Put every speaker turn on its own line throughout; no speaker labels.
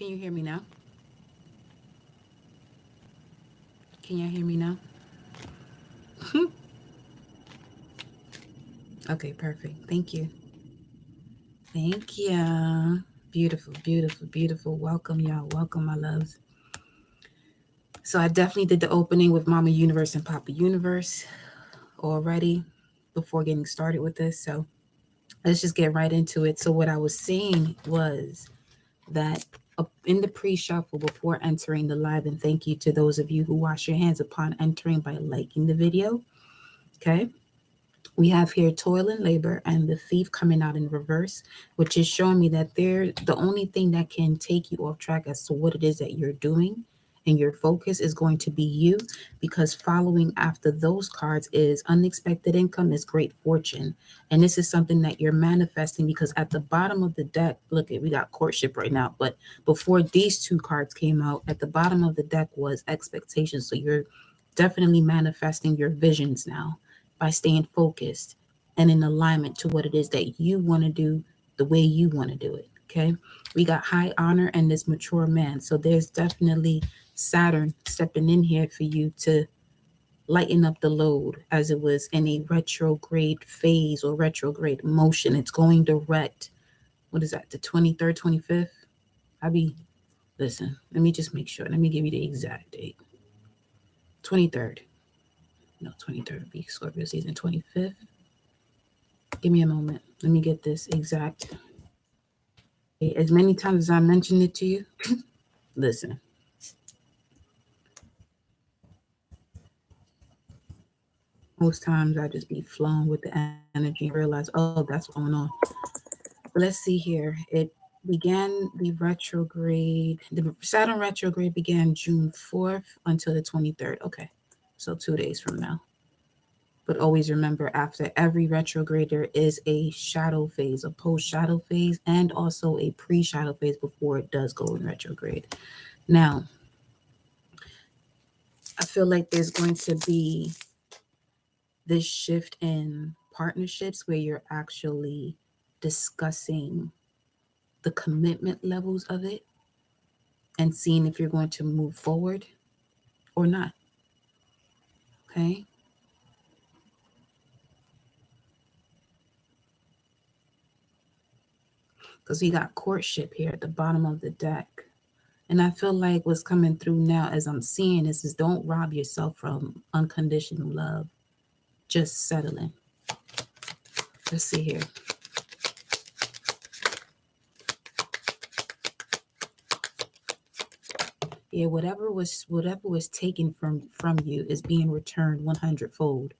Can you hear me now? Can you hear me now? Okay, perfect. Thank you. Thank you. Beautiful, beautiful, beautiful. Welcome, y'all. Welcome, my loves. So I definitely did the opening with Mama Universe and Papa Universe already before getting started with this. So let's just get right into it. So what I was saying was that in the pre-shuffle before entering the live, and thank you to those of you who wash your hands upon entering by liking the video. Okay. We have here toil and labor and the thief coming out in reverse, which is showing me that the only thing that can take you off track as to what it is that you're doing and your focus is going to be you, because following after those cards is unexpected income, is great fortune. And this is something that you're manifesting, because at the bottom of the deck, look at, we got courtship right now, but before these two cards came out, at the bottom of the deck was expectation. So you're definitely manifesting your visions now by staying focused and in alignment to what it is that you want to do the way you want to do it. Okay. We got high honor and this mature man. So there's definitely Saturn stepping in here for you to lighten up the load, as it was in a retrograde phase or retrograde motion. It's going direct. What is that? The 23rd, 25th? Listen, let me just make sure. Let me give you the exact date. 23rd. No, 23rd would be Scorpio season. 25th. Give me a moment. Let me get this exact. As many times as I mentioned it to you, listen. Most times I just be flowing with the energy and realize, oh, that's what's going on. But let's see here. It began the retrograde. The Saturn retrograde began June 4th until the 23rd. Okay, so 2 days from now. But always remember, after every retrograde, there is a shadow phase, a post-shadow phase, and also a pre-shadow phase before it does go in retrograde. Now, I feel like there's going to be this shift in partnerships where you're actually discussing the commitment levels of it and seeing if you're going to move forward or not. Okay? Because we got courtship here at the bottom of the deck. And I feel like what's coming through now as I'm seeing this is, don't rob yourself from unconditional love. Just settling. Let's see here. Yeah, whatever was taken from you is being returned 100-fold.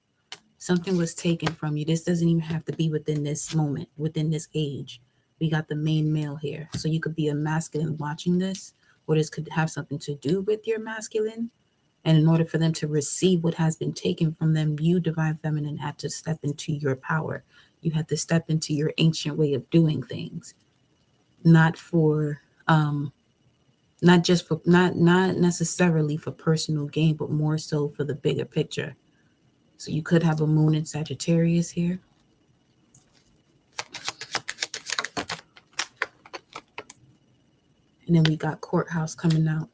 Something was taken from you. This doesn't even have to be within this moment, within this age. We got the main male here. So you could be a masculine watching this, or this could have something to do with your masculine. And in order for them to receive what has been taken from them, you, divine feminine, had to step into your power. You had to step into your ancient way of doing things. Not for not just for not necessarily for personal gain, but more so for the bigger picture. So you could have a moon in Sagittarius here. And then we got courthouse coming out.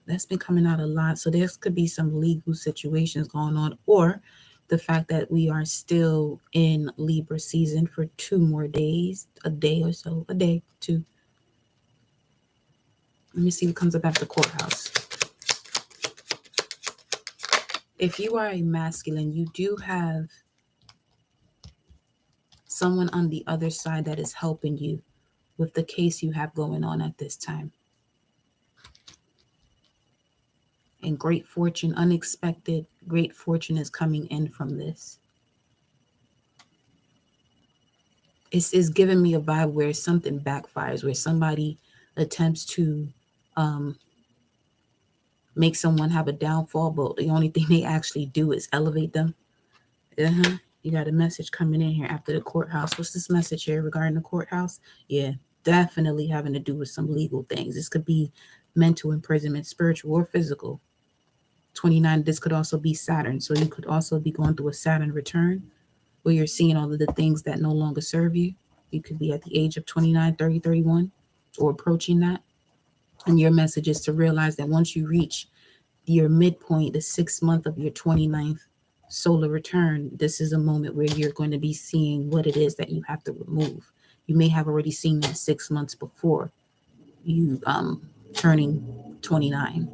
That's been coming out a lot. So there could be some legal situations going on, or the fact that we are still in Libra season for 2 more days, a day or so, a day, 2. Let me see what comes up after courthouse. If you are a masculine, you do have someone on the other side that is helping you with the case you have going on at this time. And great fortune, unexpected great fortune is coming in from this. It's giving me a vibe where something backfires, where somebody attempts to make someone have a downfall, but the only thing they actually do is elevate them. You got a message coming in here after the courthouse. What's this message here regarding the courthouse? Yeah, definitely having to do with some legal things. This could be mental imprisonment, spiritual or physical. 29, this could also be Saturn. So you could also be going through a Saturn return where you're seeing all of the things that no longer serve you. You could be at the age of 29, 30, 31, or approaching that. And your message is to realize that once you reach your midpoint, the 6th month of your 29th solar return, this is a moment where you're going to be seeing what it is that you have to remove. You may have already seen that 6 months before you turning 29.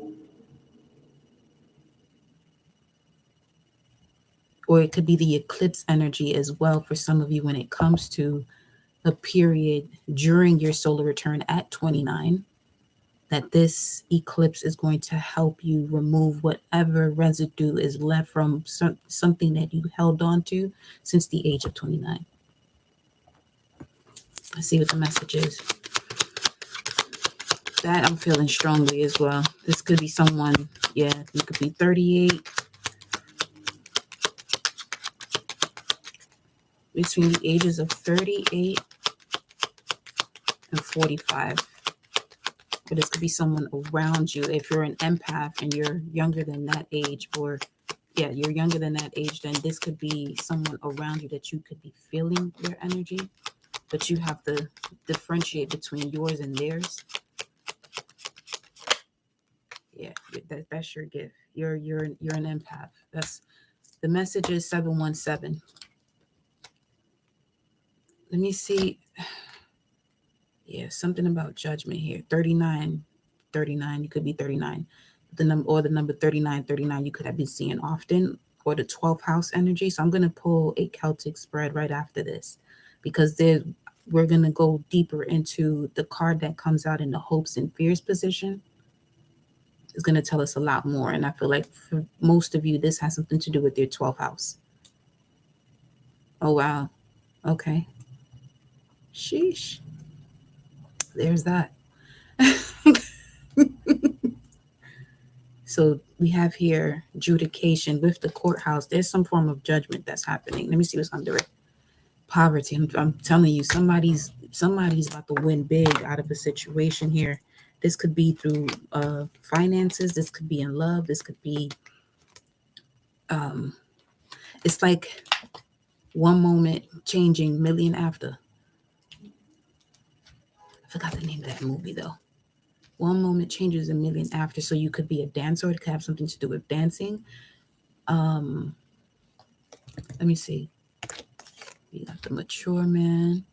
Or it could be the eclipse energy as well for some of you when it comes to a period during your solar return at 29, that this eclipse is going to help you remove whatever residue is left from something that you held on to since the age of 29. Let's see what the message is. That I'm feeling strongly as well. This could be someone, you could be 38, between the ages of 38 and 45. But this could be someone around you. If you're an empath and you're younger than that age, or you're younger than that age, then this could be someone around you that you could be feeling their energy, but you have to differentiate between yours and theirs. That's your gift. You're an empath. That's the message is 717. Let me see. Yeah, something about judgment here. 39. You could be 39. The number 39. You could have been seeing often, or the 12th house energy. So I'm going to pull a Celtic spread right after this, because we're going to go deeper into the card that comes out in the hopes and fears position. It's going to tell us a lot more. And I feel like for most of you, this has something to do with your 12th house. Oh, wow. Okay. Sheesh. There's that. So we have here adjudication with the courthouse. There's some form of judgment that's happening. Let me see what's under it. Poverty. I'm telling you, somebody's about to win big out of a situation here. This could be through finances. This could be in love. This could be, it's like one moment changing million after. I forgot the name of that movie though. One moment changes a million after. So you could be a dancer. It could have something to do with dancing. Let me see. You got the mature man.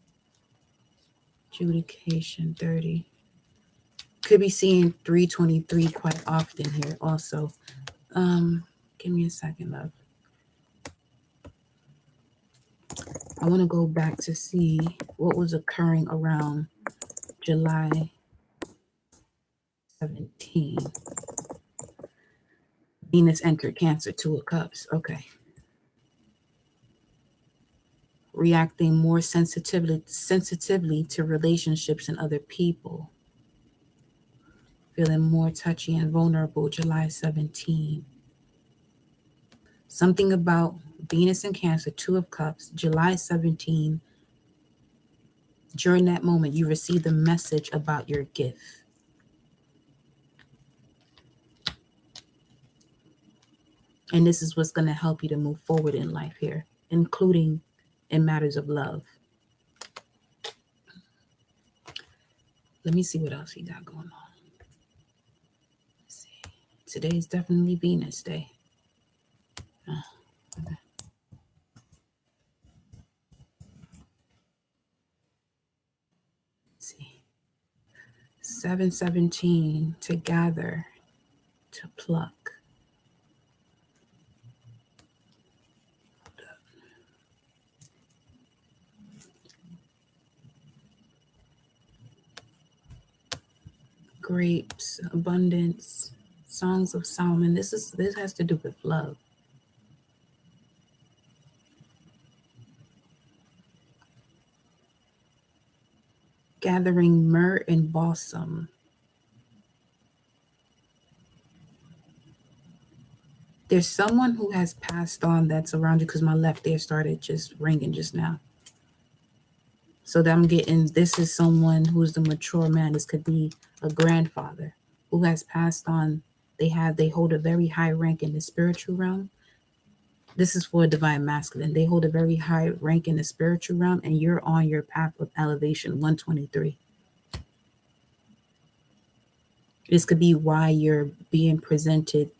Adjudication 30. Could be seeing 323 quite often here also. Give me a second, love. I want to go back to see what was occurring around July 17. Venus entered Cancer, 2 of Cups. Okay. Reacting more sensitively to relationships and other people. Feeling more touchy and vulnerable, July 17. Something about Venus and Cancer, 2 of Cups, July 17. During that moment, you receive the message about your gift. And this is what's going to help you to move forward in life here, including in matters of love. Let me see what else he got going on. Let's see. Today's definitely Venus Day. Okay. Let's see. 717, to gather, to pluck. Grapes, abundance, songs of Solomon. This has to do with love. Gathering myrrh and balsam. There's someone who has passed on that's around you, because my left ear started just ringing just now. So that I'm getting, this is someone who's the mature man. This could be a grandfather who has passed on. They hold a very high rank in the spiritual realm. This is for a divine masculine. They hold a very high rank in the spiritual realm, and you're on your path of elevation, 123. This could be why you're being presented.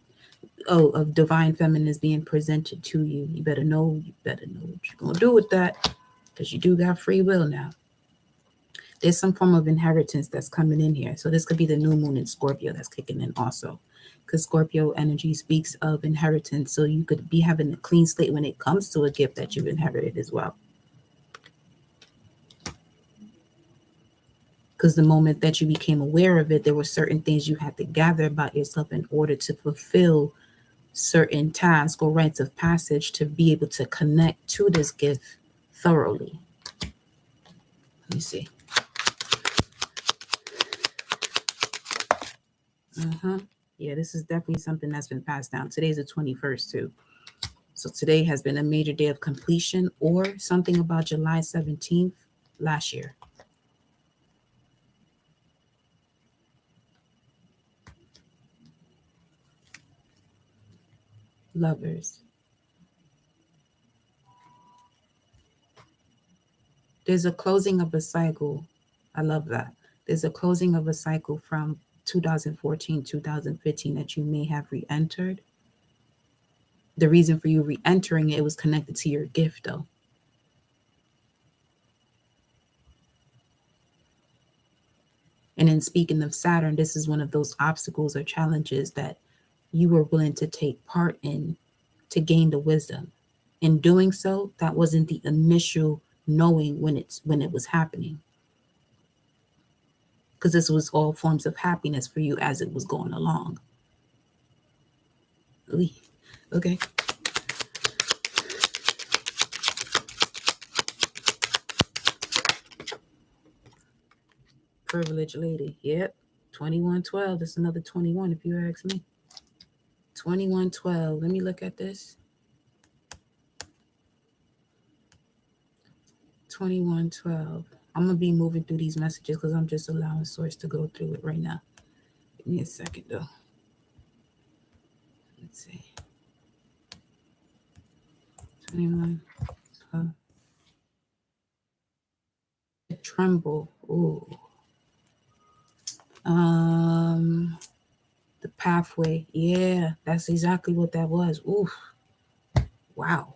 Oh, of divine feminine is being presented to you. You better know. You better know what you're gonna do with that, because you do got free will now. There's some form of inheritance that's coming in here. So this could be the new moon in Scorpio that's kicking in also, because Scorpio energy speaks of inheritance. So you could be having a clean slate when it comes to a gift that you've inherited as well. Because the moment that you became aware of it, there were certain things you had to gather about yourself in order to fulfill certain tasks or rites of passage to be able to connect to this gift thoroughly. Let me see. Yeah, this is definitely something that's been passed down. Today's the 21st too. So today has been a major day of completion, or something about July 17th last year. Lovers. There's a closing of a cycle. I love that. There's a closing of a cycle from 2014, 2015 that you may have re-entered. The reason for you re-entering it was connected to your gift though. And in speaking of Saturn, this is one of those obstacles or challenges that you were willing to take part in to gain the wisdom. In doing so, that wasn't the initial knowing when it was happening. Because this was all forms of happiness for you as it was going along. Okay. Privileged lady. Yep. 2112. That's another 21 if you ask me. 2112. Let me look at this. 2112. I'm going to be moving through these messages because I'm just allowing Source to go through it right now. Give me a second though. Let's see. 21. Tremble. Ooh. The pathway. Yeah, that's exactly what that was. Ooh. Wow.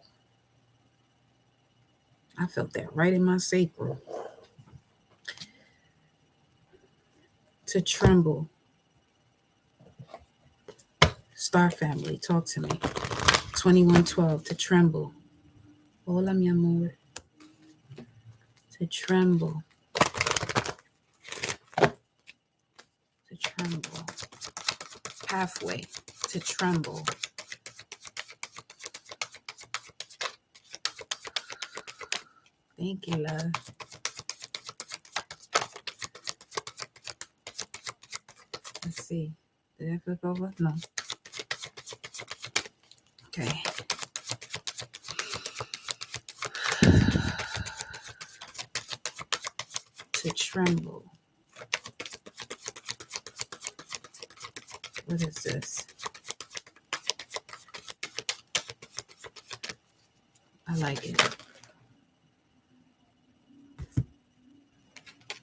I felt that right in my sacral. To tremble. Star family, talk to me. 2112, to tremble. Hola, mi amor. To tremble. To tremble. Pathway. To tremble. Thank you, love. Let's see. Did I flip over? No. Okay. To tremble. What is this? I like it.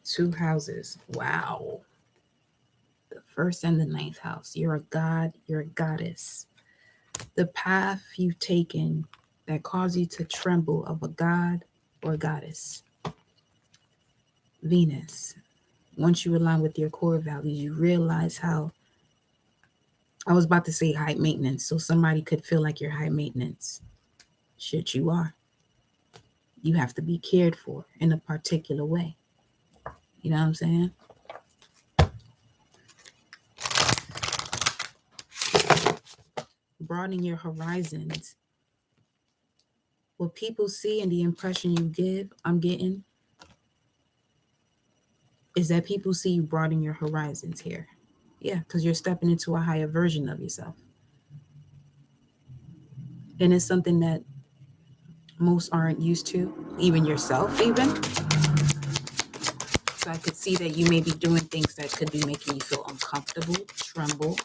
2 houses. Wow. The 1st and the 9th house. You're a god. You're a goddess. The path you've taken that caused you to tremble of a god or goddess. Venus. Once you align with your core values, you realize how, I was about to say high maintenance, so somebody could feel like you're high maintenance. Shit, you are. You have to be cared for in a particular way. You know what I'm saying? Broadening your horizons. What people see and the impression you give, I'm getting, is that people see you broaden your horizons here. Yeah, because you're stepping into a higher version of yourself. And it's something that most aren't used to, even yourself, even. So I could see that you may be doing things that could be making you feel uncomfortable, tremble,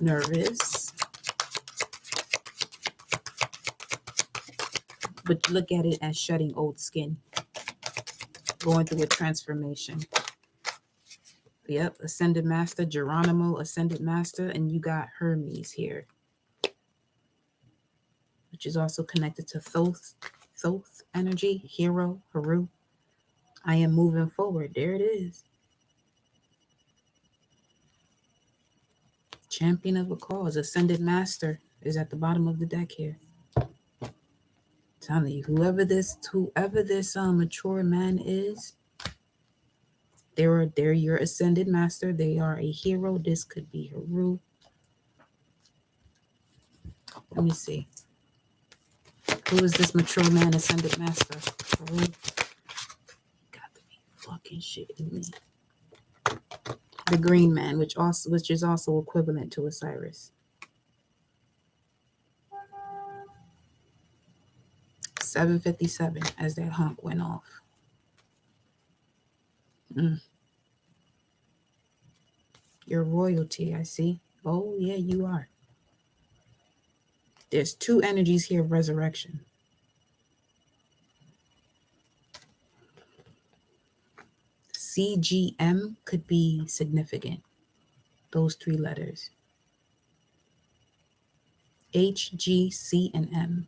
nervous. But look at it as shedding old skin, going through a transformation. Yep, Ascended Master, Geronimo, Ascended Master, and you got Hermes here, which is also connected to Thoth energy, Hero, Haru. I am moving forward. There it is. Champion of a cause, Ascended Master is at the bottom of the deck here. Telling you, whoever this mature man is, they're your Ascended Master. They are a hero. This could be Haru. Let me see. Who is this mature man, Ascended Master? Haru. Got to be fucking shitting me. The Green Man, which is also equivalent to Osiris. 7:57 as that honk went off. Your royalty, I see. Oh yeah, you are. There's two energies here of resurrection. CGM could be significant. Those three letters. H, G, C, and M.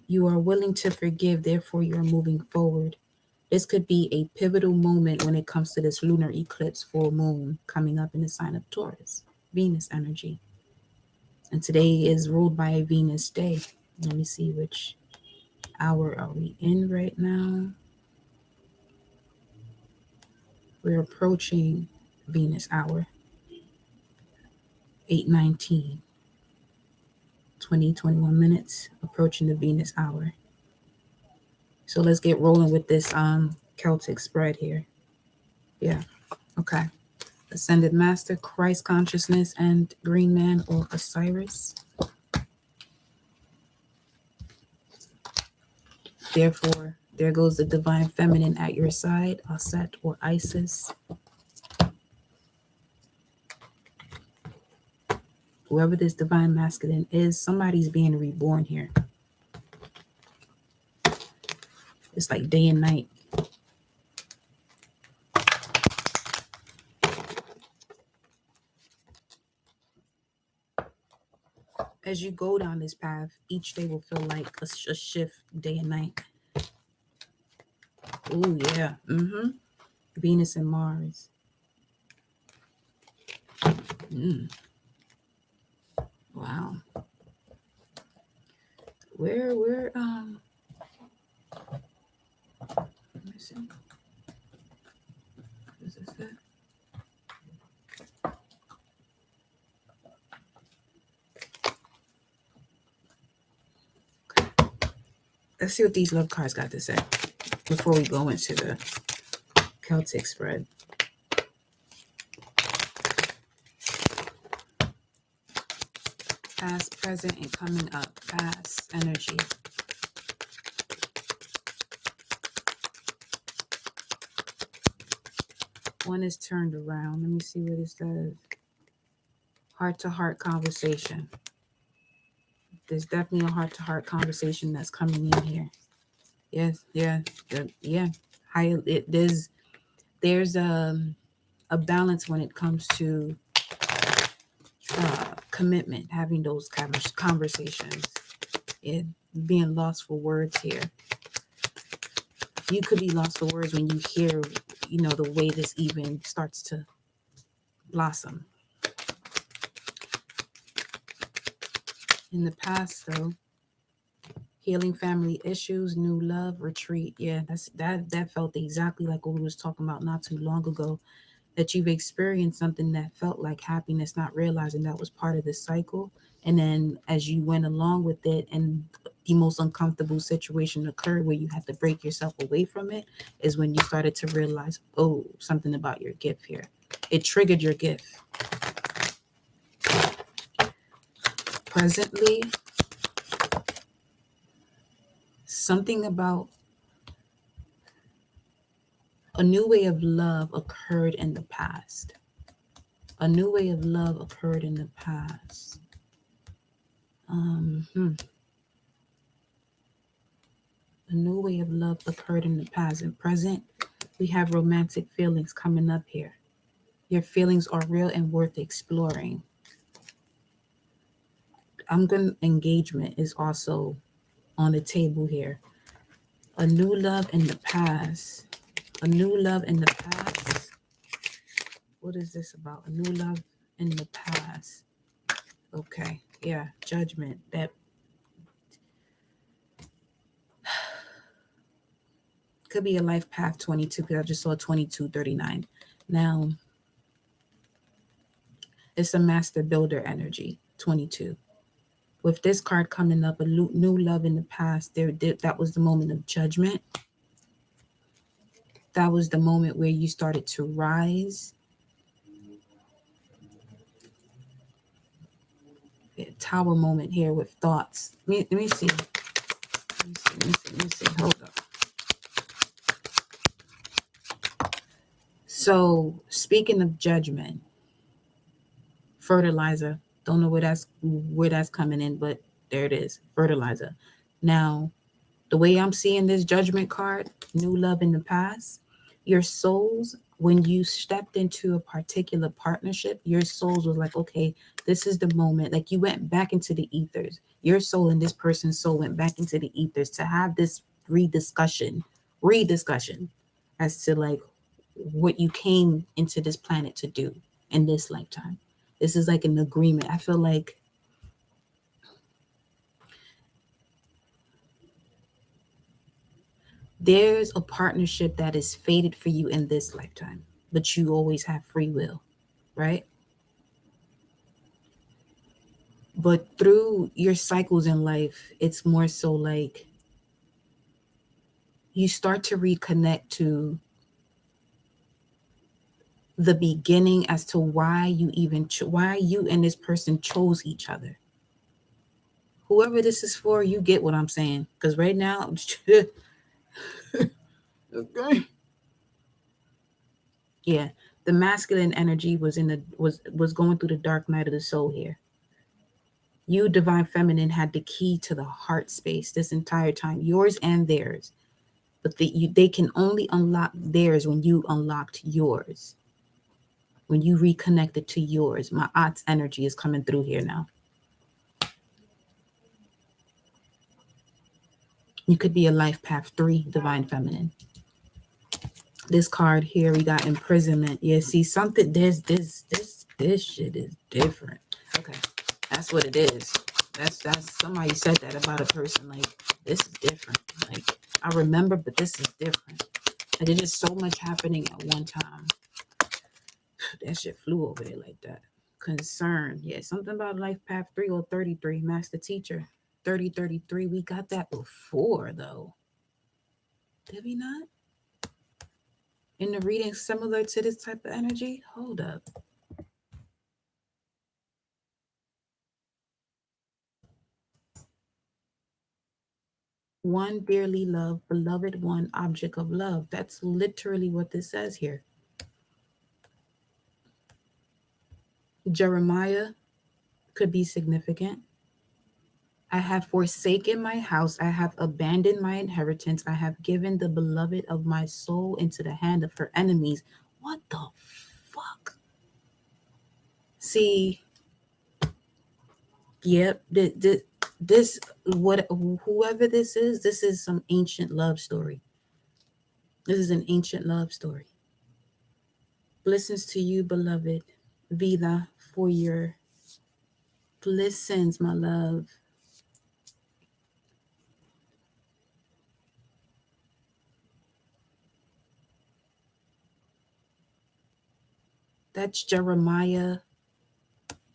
You are willing to forgive, therefore you are moving forward. This could be a pivotal moment when it comes to this lunar eclipse full moon coming up in the sign of Taurus, Venus energy. And today is ruled by a Venus day. Let me see which hour are we in right now. We're approaching Venus hour. 8:19. 21 minutes, approaching the Venus hour. So let's get rolling with this Celtic spread here. Yeah, okay. Ascended Master, Christ Consciousness, and Green Man or Osiris. Therefore, there goes the Divine Feminine at your side, Aset or Isis. Whoever this Divine Masculine is, somebody's being reborn here. It's like day and night. As you go down this path, each day will feel like a shift, day and night. Oh yeah. Venus and Mars. Wow. Where let me see. Is this it? Let's see what these love cards got to say before we go into the Celtic spread. Past, present, and coming up. Past energy. One is turned around. Let me see what it says. Heart-to-heart conversation. There's definitely a heart-to-heart conversation that's coming in here. Yes, yeah. There's a balance when it comes to commitment, having those conversations, and being lost for words here. You could be lost for words when you hear, the way this even starts to blossom. In the past, though, healing family issues, new love, retreat. Yeah, that felt exactly like what we was talking about not too long ago. That you've experienced something that felt like happiness, not realizing that was part of the cycle. And then as you went along with it and the most uncomfortable situation occurred where you had to break yourself away from it, is when you started to realize, oh, something about your gift here. It triggered your gift. Presently, something about a new way of love occurred in the past. A new way of love occurred in the past. Hmm. A new way of love occurred in the past and present. We have romantic feelings coming up here. Your feelings are real and worth exploring. I'm going engagement is also on the table here. A new love in the past. A new love in the past. What is this about? A new love in the past. Okay. Yeah. Judgment. That could be a life path 22 because I just saw 2239. Now, it's a master builder energy 22. With this card coming up, a new love in the past, that was the moment of judgment. That was the moment where you started to rise. Tower moment here with thoughts. Let me see. Let me see. Hold up. So speaking of judgment, fertilizer. Don't know where that's coming in, but there it is. Fertilizer. Now, the way I'm seeing this judgment card, new love in the past, your souls, when you stepped into a particular partnership, your souls was like, okay, this is the moment. Like you went back into the ethers. Your soul and this person's soul went back into the ethers to have this rediscussion as to like what you came into this planet to do in this lifetime. This is like an agreement. I feel like there's a partnership that is fated for you in this lifetime, but you always have free will, right? But through your cycles in life, it's more so like you start to reconnect to the beginning as to why you even why you and this person chose each other. Whoever this is for, you get what I'm saying. Because right now, okay, yeah, the masculine energy was going through the dark night of the soul here. You, divine feminine, had the key to the heart space this entire time, yours and theirs. But they can only unlock theirs when you unlocked yours, when you reconnected to yours. My aunt's energy is coming through here now. You could be a life path 3, divine feminine. This card here, we got imprisonment. Yeah, see something. This shit is different. Okay, that's what it is. That's somebody said that about a person. Like this is different. Like I remember, but this is different. Like there's just so much happening at one time. That shit flew over there like that. Concern. Yeah, something about life path 3 or 33. Master teacher. 3033. We got that before though. Did we not? In the reading similar to this type of energy? Hold up. One dearly loved, beloved one, object of love. That's literally what this says here. Jeremiah could be significant. I have forsaken my house. I have abandoned my inheritance. I have given the beloved of my soul into the hand of her enemies. What the fuck? See, yep. This, what, whoever this is some ancient love story. This is an ancient love story. Blessings to you, beloved. Vida, for your blessings, my love. That's Jeremiah.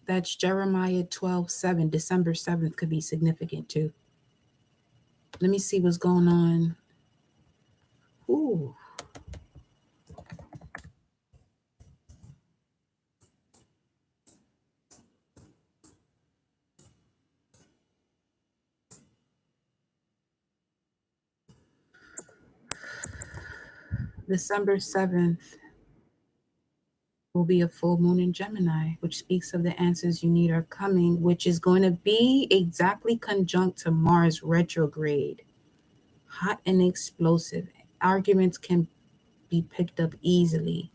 That's Jeremiah 12:7. December 7th could be significant too. Let me see what's going on. Ooh. December 7th. will be a full moon in Gemini, which speaks of the answers you need are coming, which is going to be exactly conjunct to Mars retrograde. Hot and explosive. Arguments can be picked up easily,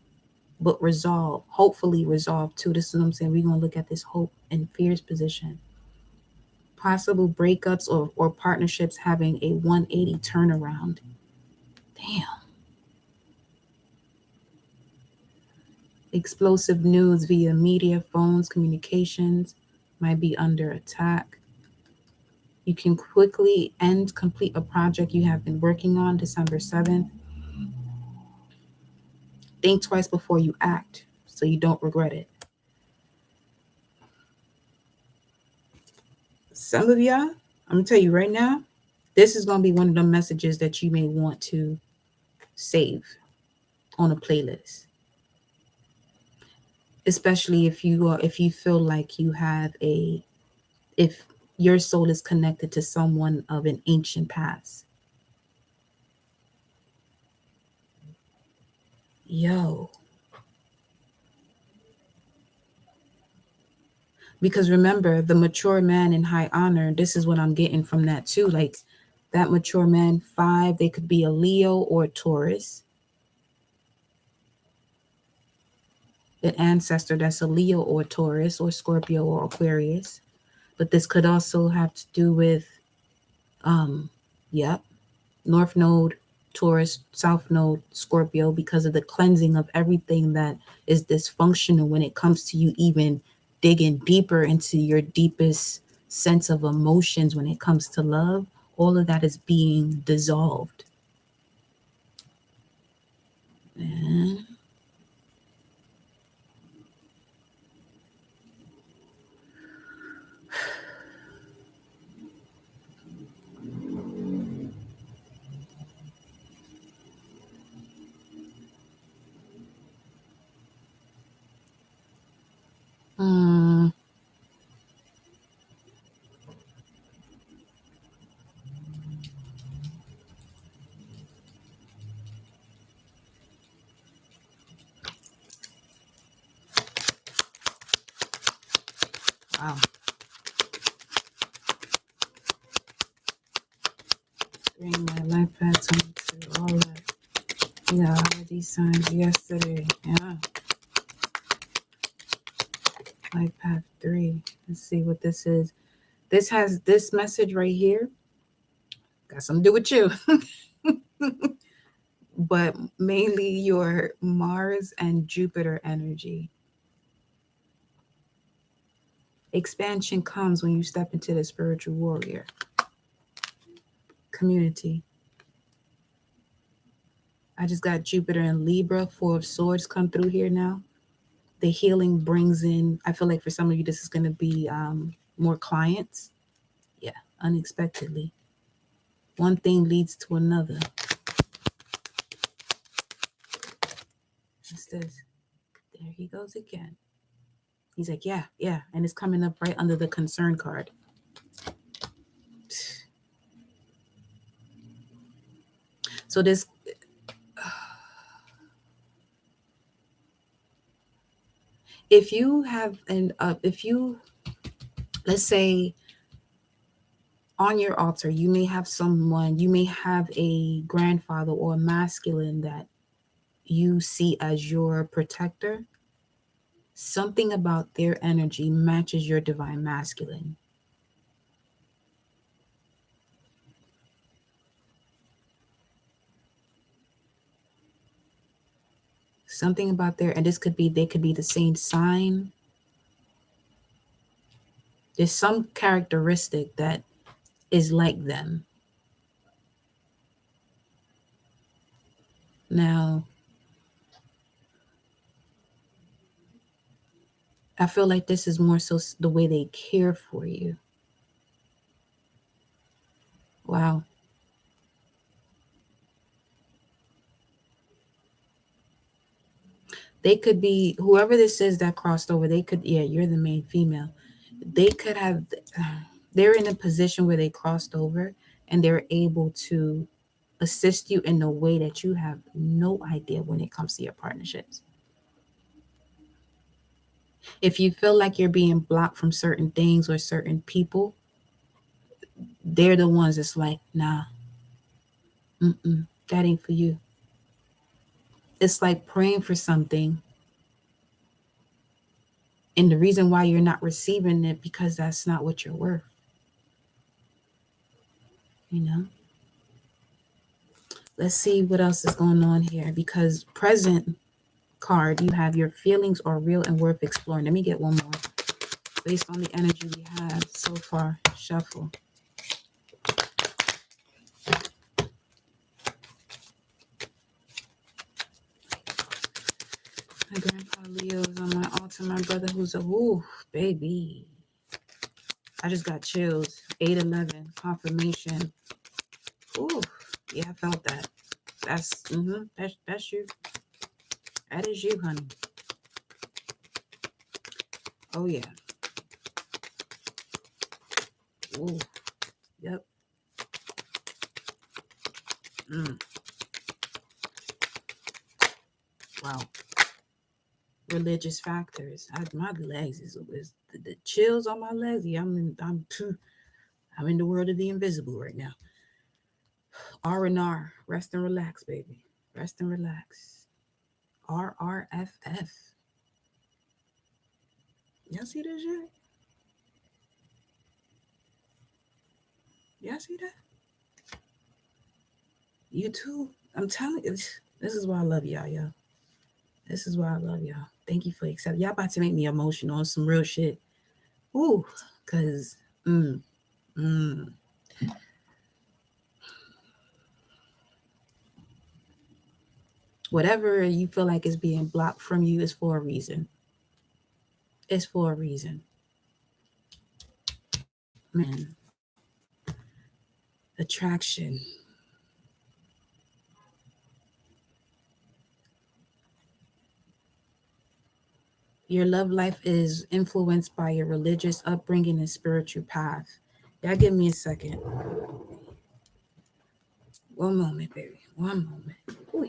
but resolved, hopefully resolved too. This is what I'm saying. We're going to look at this hope and fears position. Possible breakups or partnerships having a 180 turnaround. Damn. Explosive news via media, phones, communications might be under attack. You can quickly complete a project you have been working on December 7th. Think twice before you act so you don't regret it. Some of y'all, I'm going to tell you right now, this is going to be one of the messages that you may want to save on a playlist. Especially if you feel like you have if your soul is connected to someone of an ancient past. Yo, because remember, the mature man in high honor, this is what I'm getting from that too. Like that mature man, 5, they could be a Leo or a Taurus. An ancestor that's a Leo or Taurus or Scorpio or Aquarius. But this could also have to do with, yep, North Node, Taurus, South Node, Scorpio, because of the cleansing of everything that is dysfunctional when it comes to you even digging deeper into your deepest sense of emotions when it comes to love. All of that is being dissolved. And mm, wow. Bring my life back to all that. Yeah, all these signs yesterday. Yeah. Life path 3. Let's see what this is. This has this message right here. Got something to do with you. But mainly your Mars and Jupiter energy. Expansion comes when you step into the spiritual warrior community. I just got Jupiter and Libra, 4 of Swords come through here now. The healing brings in, I feel like for some of you, this is going to be more clients. Yeah, unexpectedly. One thing leads to another. What's this? There he goes again. He's like, yeah, yeah. And it's coming up right under the concern card. So this, if you have if you, let's say on your altar, you may have someone, you may have a grandfather or a masculine that you see as your protector. Something about their energy matches your divine masculine. Something about their, and this could be, they could be the same sign. There's some characteristic that is like them. Now, I feel like this is more so the way they care for you. Wow. They could be, whoever this is that crossed over, they could, yeah, you're the main female. They could have, they're in a position where they crossed over and they're able to assist you in a way that you have no idea when it comes to your partnerships. If you feel like you're being blocked from certain things or certain people, they're the ones that's like, nah, that ain't for you. It's like praying for something, and the reason why you're not receiving it because that's not what you're worth, you know? Let's see what else is going on here, because present card, you have your feelings are real and worth exploring. Let me get one more based on the energy we have so far. Shuffle. My grandpa Leo is on my altar. My brother who's a woo baby. I just got chills. 8-11 confirmation. Ooh, yeah, I felt that. That's you. That is you, honey. Oh yeah. Ooh, yep. Mm. Wow. Religious factors. My legs is the chills on my legs. Yeah, I'm in the world of the invisible right now. R&R. Rest and relax, baby. Rest and relax. RRFF. Y'all see this shit? Y'all see that? You too. I'm telling you, this is why I love y'all, y'all. This is why I love y'all. Thank you for accepting. Y'all about to make me emotional on some real shit. Ooh, cause mm, mm. Whatever you feel like is being blocked from you is for a reason. It's for a reason. Man, attraction. Your love life is influenced by your religious upbringing and spiritual path. Y'all give me a second. One moment, baby. One moment. Ooh.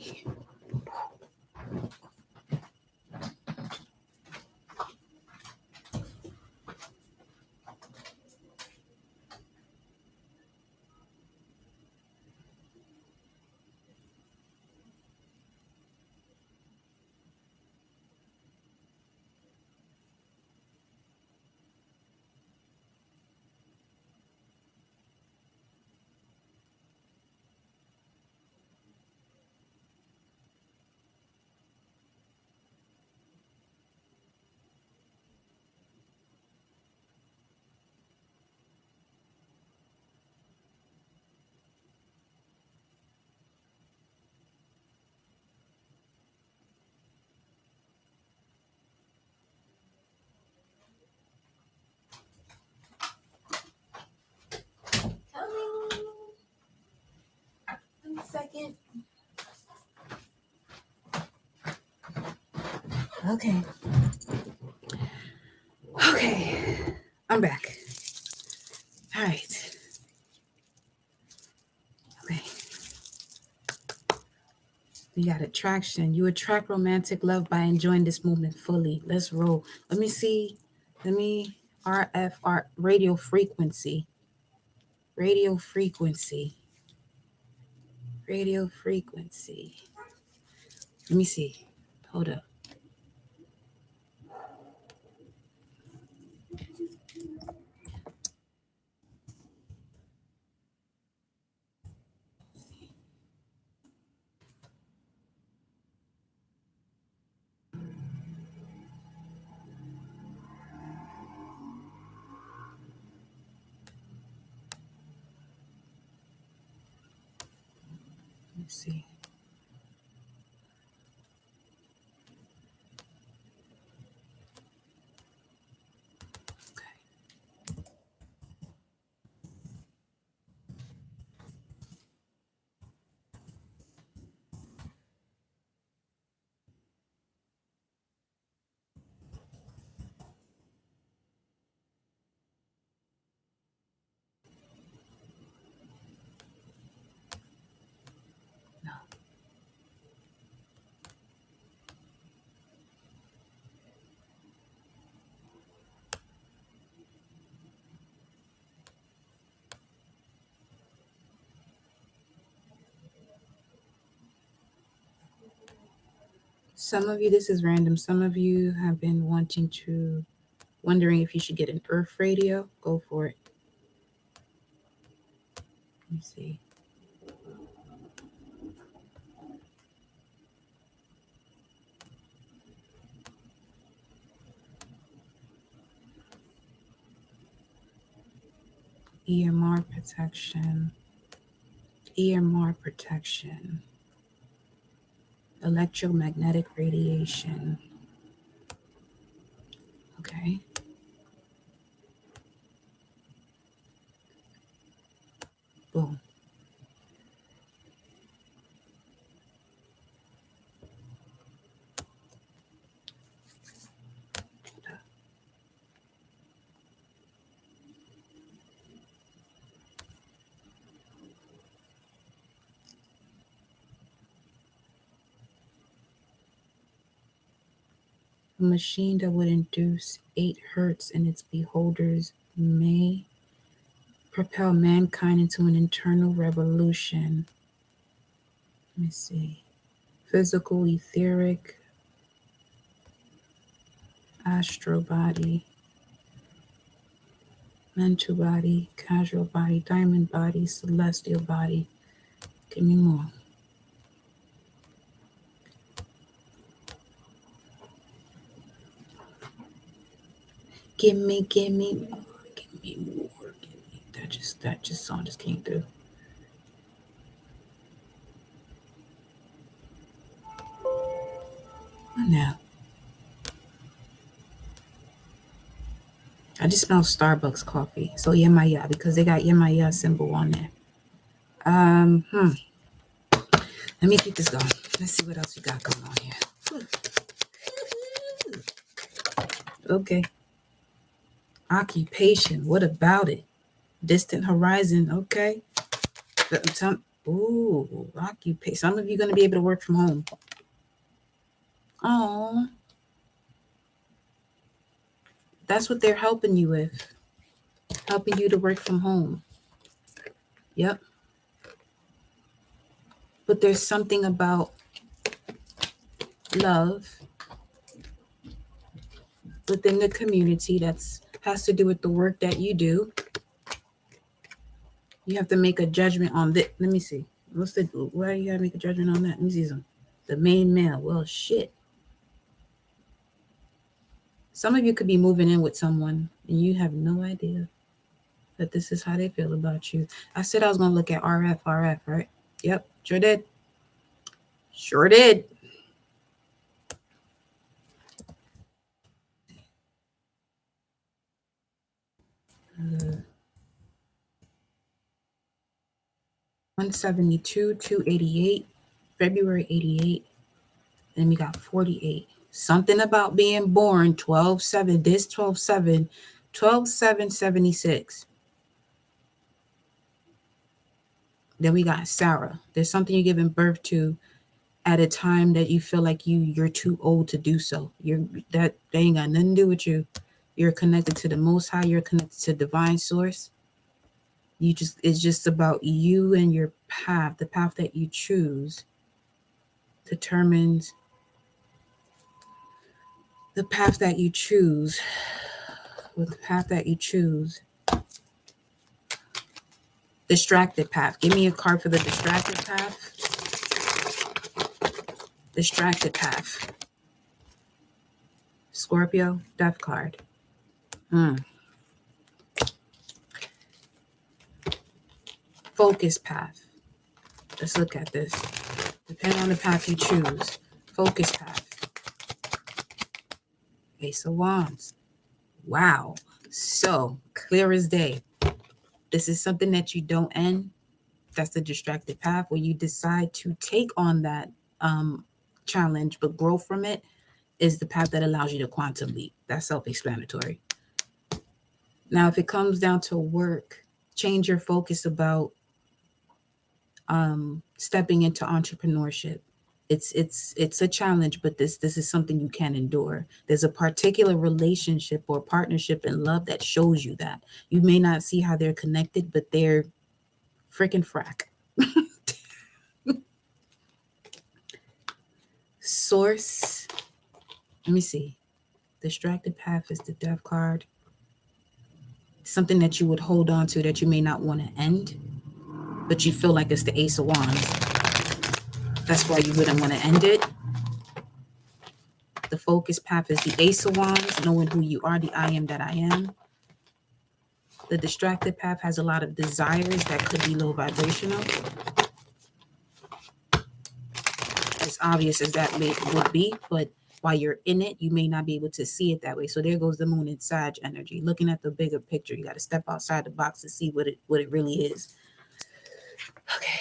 One second. Okay. Okay. I'm back. All right. Okay. You got attraction. You attract romantic love by enjoying this moment fully. Let's roll. Let me see. Let me RFR radio frequency. Radio frequency. Radio frequency. Let me see. Hold up. Let's see. Some of you, this is random. Some of you have been wondering if you should get an Earth radio. Go for it. Let me see. EMR protection. EMR protection. Electromagnetic radiation. Okay. Boom. A machine that would induce 8 hertz in its beholders may propel mankind into an internal revolution. Let me see. Physical, etheric, astral body, mental body, casual body, diamond body, celestial body. Give me more. Give me more. Give me more. That song just came through. What now? I just smell Starbucks coffee. So Yemaya, because they got Yemaya symbol on there. Let me keep this going. Let's see what else we got going on here. Okay. Occupation. What about it? Distant horizon. Okay. Ooh, occupation. Some of you are going to be able to work from home. Oh, that's what they're helping you with. Helping you to work from home. Yep. But there's something about love within the community that's has to do with the work that you do. You have to make a judgment on that. Let me see. Why you gotta make a judgment on that? Let me see some. The main male. Well, shit. Some of you could be moving in with someone and you have no idea that this is how they feel about you. I said I was gonna look at RF, right? Yep, sure did. Sure did. 172, 288, February 88. Then we got 48. Something about being born 12/7. This 12/7, 12/7/76. Then we got Sarah. There's something you're giving birth to at a time that you feel like you're too old to do so. That ain't got nothing to do with you. You're connected to the Most High. You're connected to divine source. It's just about you and your path. The path that you choose determines the path that you choose. With the path that you choose. Distracted path. Give me a card for the distracted path. Distracted path. Scorpio, death card. Focus path. Let's look at this. Depending on the path you choose. Focus path. Ace of Wands. Wow. So, clear as day. This is something that you don't end. That's the distracted path where you decide to take on that challenge but grow from it is the path that allows you to quantum leap. That's self-explanatory. Now, if it comes down to work, change your focus about stepping into entrepreneurship. It's a challenge, but this is something you can endure. There's a particular relationship or partnership in love that shows you that. You may not see how they're connected, but they're freaking frack. Source Let me see. Distracted path is the death card. Something that you would hold on to that you may not want to end, but you feel like it's the Ace of Wands. That's why you wouldn't want to end it. The focus path is the Ace of Wands, knowing who you are, the I am that I am. The distracted path has a lot of desires that could be low vibrational. As obvious as that would be, but while you're in it, you may not be able to see it that way. So there goes the moon and Sag energy. Looking at the bigger picture, you got to step outside the box to see what it really is. Okay.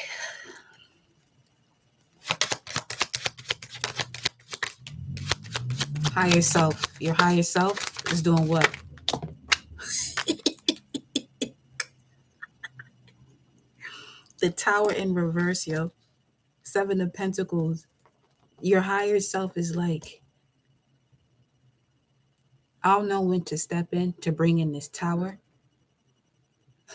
Higher self. Your higher self is doing what? The Tower in reverse, yo. 7 of Pentacles. Your higher self is like, I'll know when to step in to bring in this tower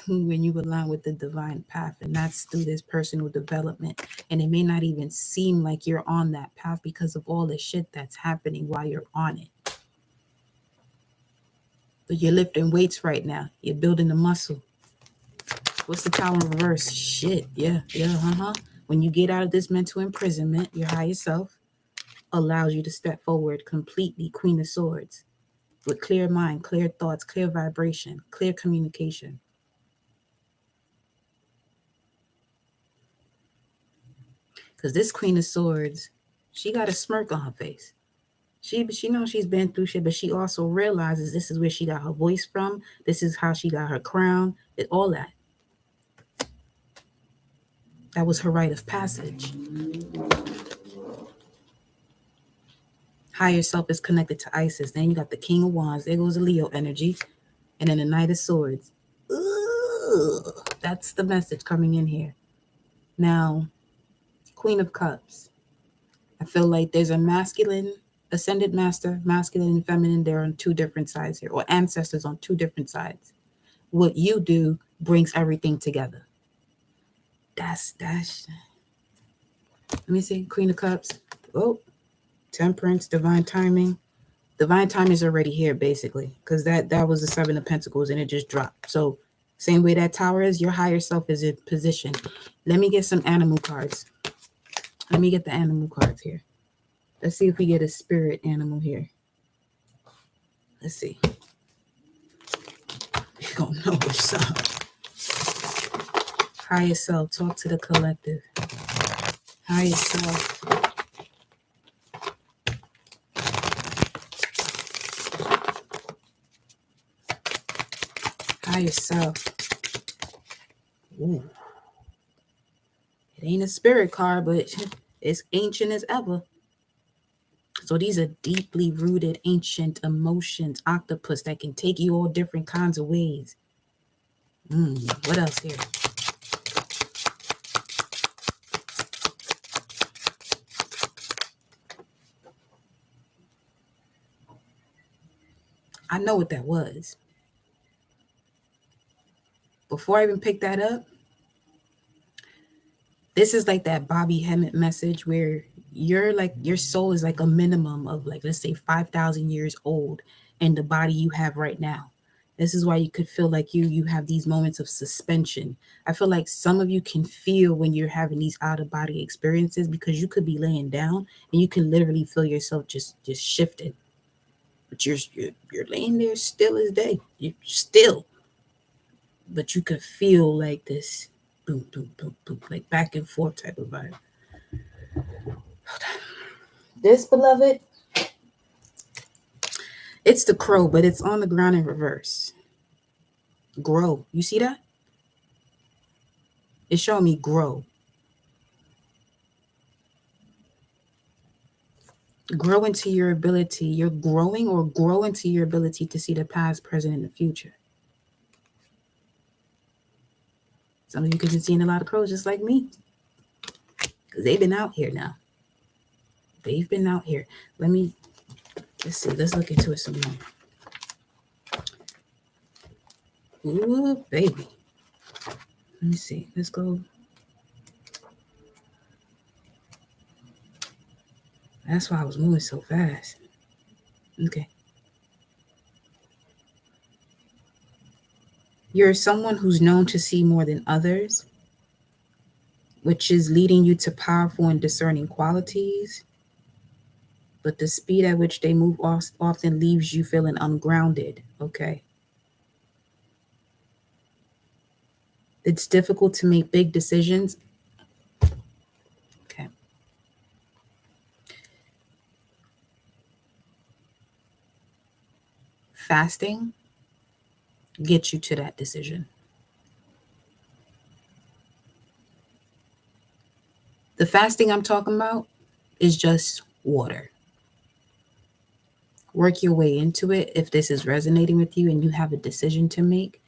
when you align with the divine path, and that's through this personal development. And it may not even seem like you're on that path because of all the shit that's happening while you're on it. But you're lifting weights right now. You're building the muscle. What's the Tower in reverse? Shit. Yeah. When you get out of this mental imprisonment, your higher self allows you to step forward completely, Queen of Swords, with clear mind, clear thoughts, clear vibration, clear communication. Because this Queen of Swords, she got a smirk on her face. She knows she's been through shit, but she also realizes this is where she got her voice from. This is how she got her crown. All that. That was her rite of passage. Higher self is connected to Isis. Then you got the King of Wands. There goes the Leo energy. And then the Knight of Swords. Ooh, that's the message coming in here. Now, Queen of Cups. I feel like there's a masculine, ascended master, masculine and feminine. They're on 2 different sides here, or ancestors on 2 different sides. What you do brings everything together. That's. Let me see. Queen of Cups. Oh, Temperance, divine timing. Divine timing is already here, basically, because that was the 7 of Pentacles, and it just dropped. So, same way that Tower is, your higher self is in position. Let me get some animal cards. Let me get the animal cards here. Let's see if we get a spirit animal here. Let's see. We don't know what's up. Higher self, talk to the collective. Higher self. Higher self. Ooh. It ain't a spirit card, but it's ancient as ever. So these are deeply rooted ancient emotions, octopus, that can take you all different kinds of ways. What else here? I know what that was. Before I even picked that up, this is like that Bobby Hemmett message where your soul is like a minimum of, like, let's say 5,000 years old in the body you have right now. This is why you could feel like you have these moments of suspension. I feel like some of you can feel when you're having these out of body experiences, because you could be laying down and you can literally feel yourself just shifting. But you're laying there still as day. You're still. But you could feel like this boom, boom, boom, boom, like back and forth type of vibe. Hold on. This, beloved, it's the crow, but it's on the ground in reverse. Grow. You see that? It's showing me grow. Grow into your ability. You're growing, or grow into your ability to see the past, present, and the future. Some of you could be seeing a lot of crows just like me, because they've been out here now. They've been out here. Let's see. Let's look into it some more. Ooh, baby. Let me see. Let's go. That's why I was moving so fast. Okay. You're someone who's known to see more than others, which is leading you to powerful and discerning qualities. But the speed at which they move often leaves you feeling ungrounded. Okay. It's difficult to make big decisions. Okay. Fasting gets you to that decision. The fasting I'm talking about is just water. Work your way into it if this is resonating with you and you have a decision to make,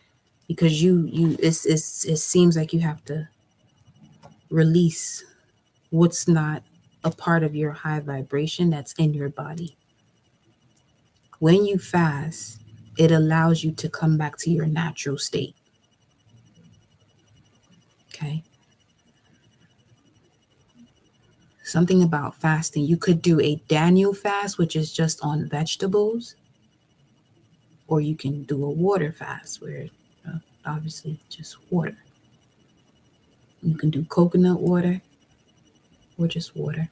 because it seems like you have to release what's not a part of your high vibration that's in your body. When you fast, it allows you to come back to your natural state. Okay. Something about fasting. You could do a Daniel fast, which is just on vegetables, or you can do a water fast where obviously just water. You can do coconut water or just water.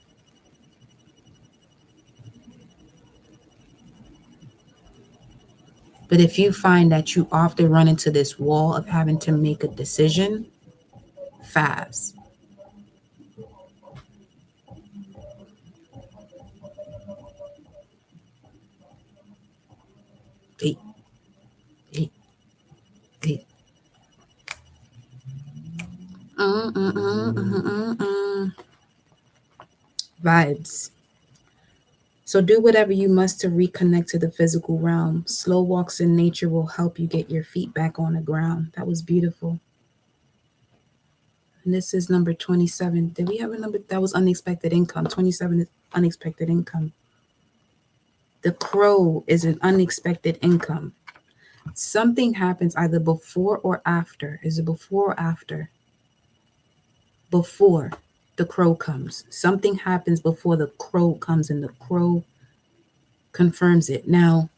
But if you find that you often run into this wall of having to make a decision, fast. Eat, eat, eat. Vibes. So do whatever you must to reconnect to the physical realm. Slow walks in nature will help you get your feet back on the ground. That was beautiful. And this is number 27. Did we have a number? That was unexpected income. 27 is unexpected income. The crow is an unexpected income. Something happens either before or after. Is it before or after? Before the crow comes. Something happens before the crow comes, and the crow confirms it. Now,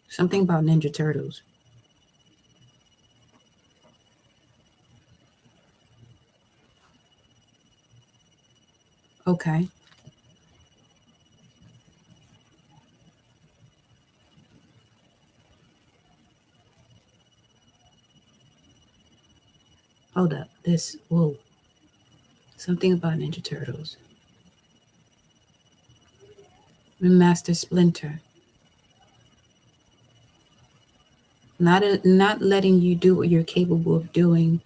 something about Ninja Turtles. Okay. Hold up. This, whoa. Something about Ninja Turtles. Master Splinter. Not letting you do what you're capable of doing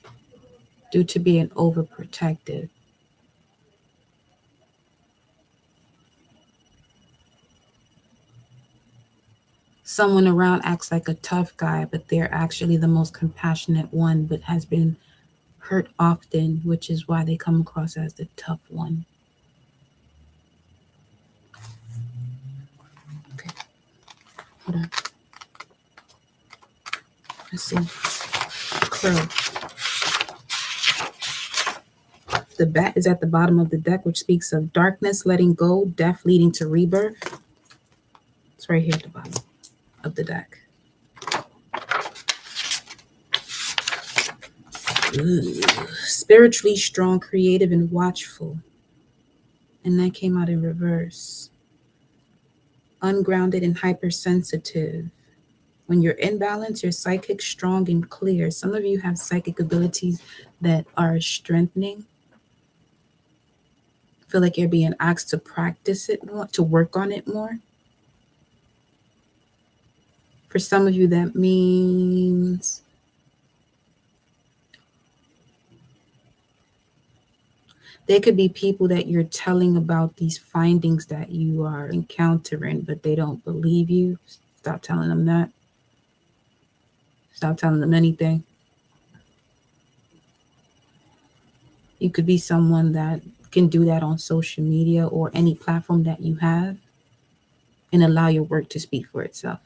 due to being overprotective. Someone around acts like a tough guy, but they're actually the most compassionate one, but has been hurt often, which is why they come across as the tough one. Okay, hold on. Let's see. Crow. The bat is at the bottom of the deck, which speaks of darkness, letting go, death leading to rebirth. It's right here at the bottom of the deck. Ooh. Spiritually strong, creative, and watchful. And that came out in reverse. Ungrounded and hypersensitive. When you're in balance, you're psychic, strong, and clear. Some of you have psychic abilities that are strengthening. Feel like you're being asked to practice it more, to work on it more. For some of you, that means there could be people that you're telling about these findings that you are encountering, but they don't believe you. Stop telling them that. Stop telling them anything. You could be someone that can do that on social media or any platform that you have and allow your work to speak for itself.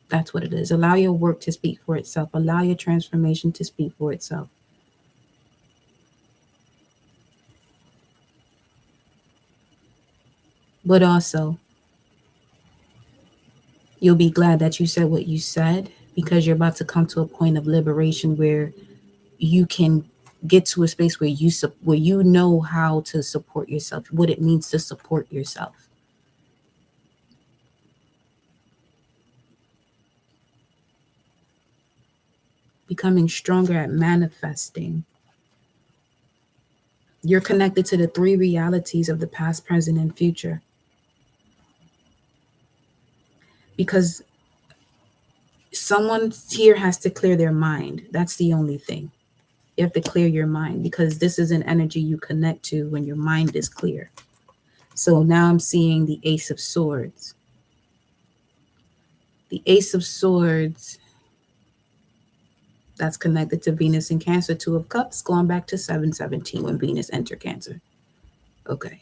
That's what it is. Allow your work to speak for itself. Allow your transformation to speak for itself. But also, you'll be glad that you said what you said, because you're about to come to a point of liberation where you can get to a space where you know how to support yourself, what it means to support yourself. Becoming stronger at manifesting. You're connected to the three realities of the past, present, and future. Because someone here has to clear their mind. That's the only thing. You have to clear your mind, because this is an energy you connect to when your mind is clear. So now I'm seeing the Ace of Swords. The Ace of Swords, that's connected to Venus in Cancer. Two of Cups, going back to 717 when Venus entered Cancer. Okay.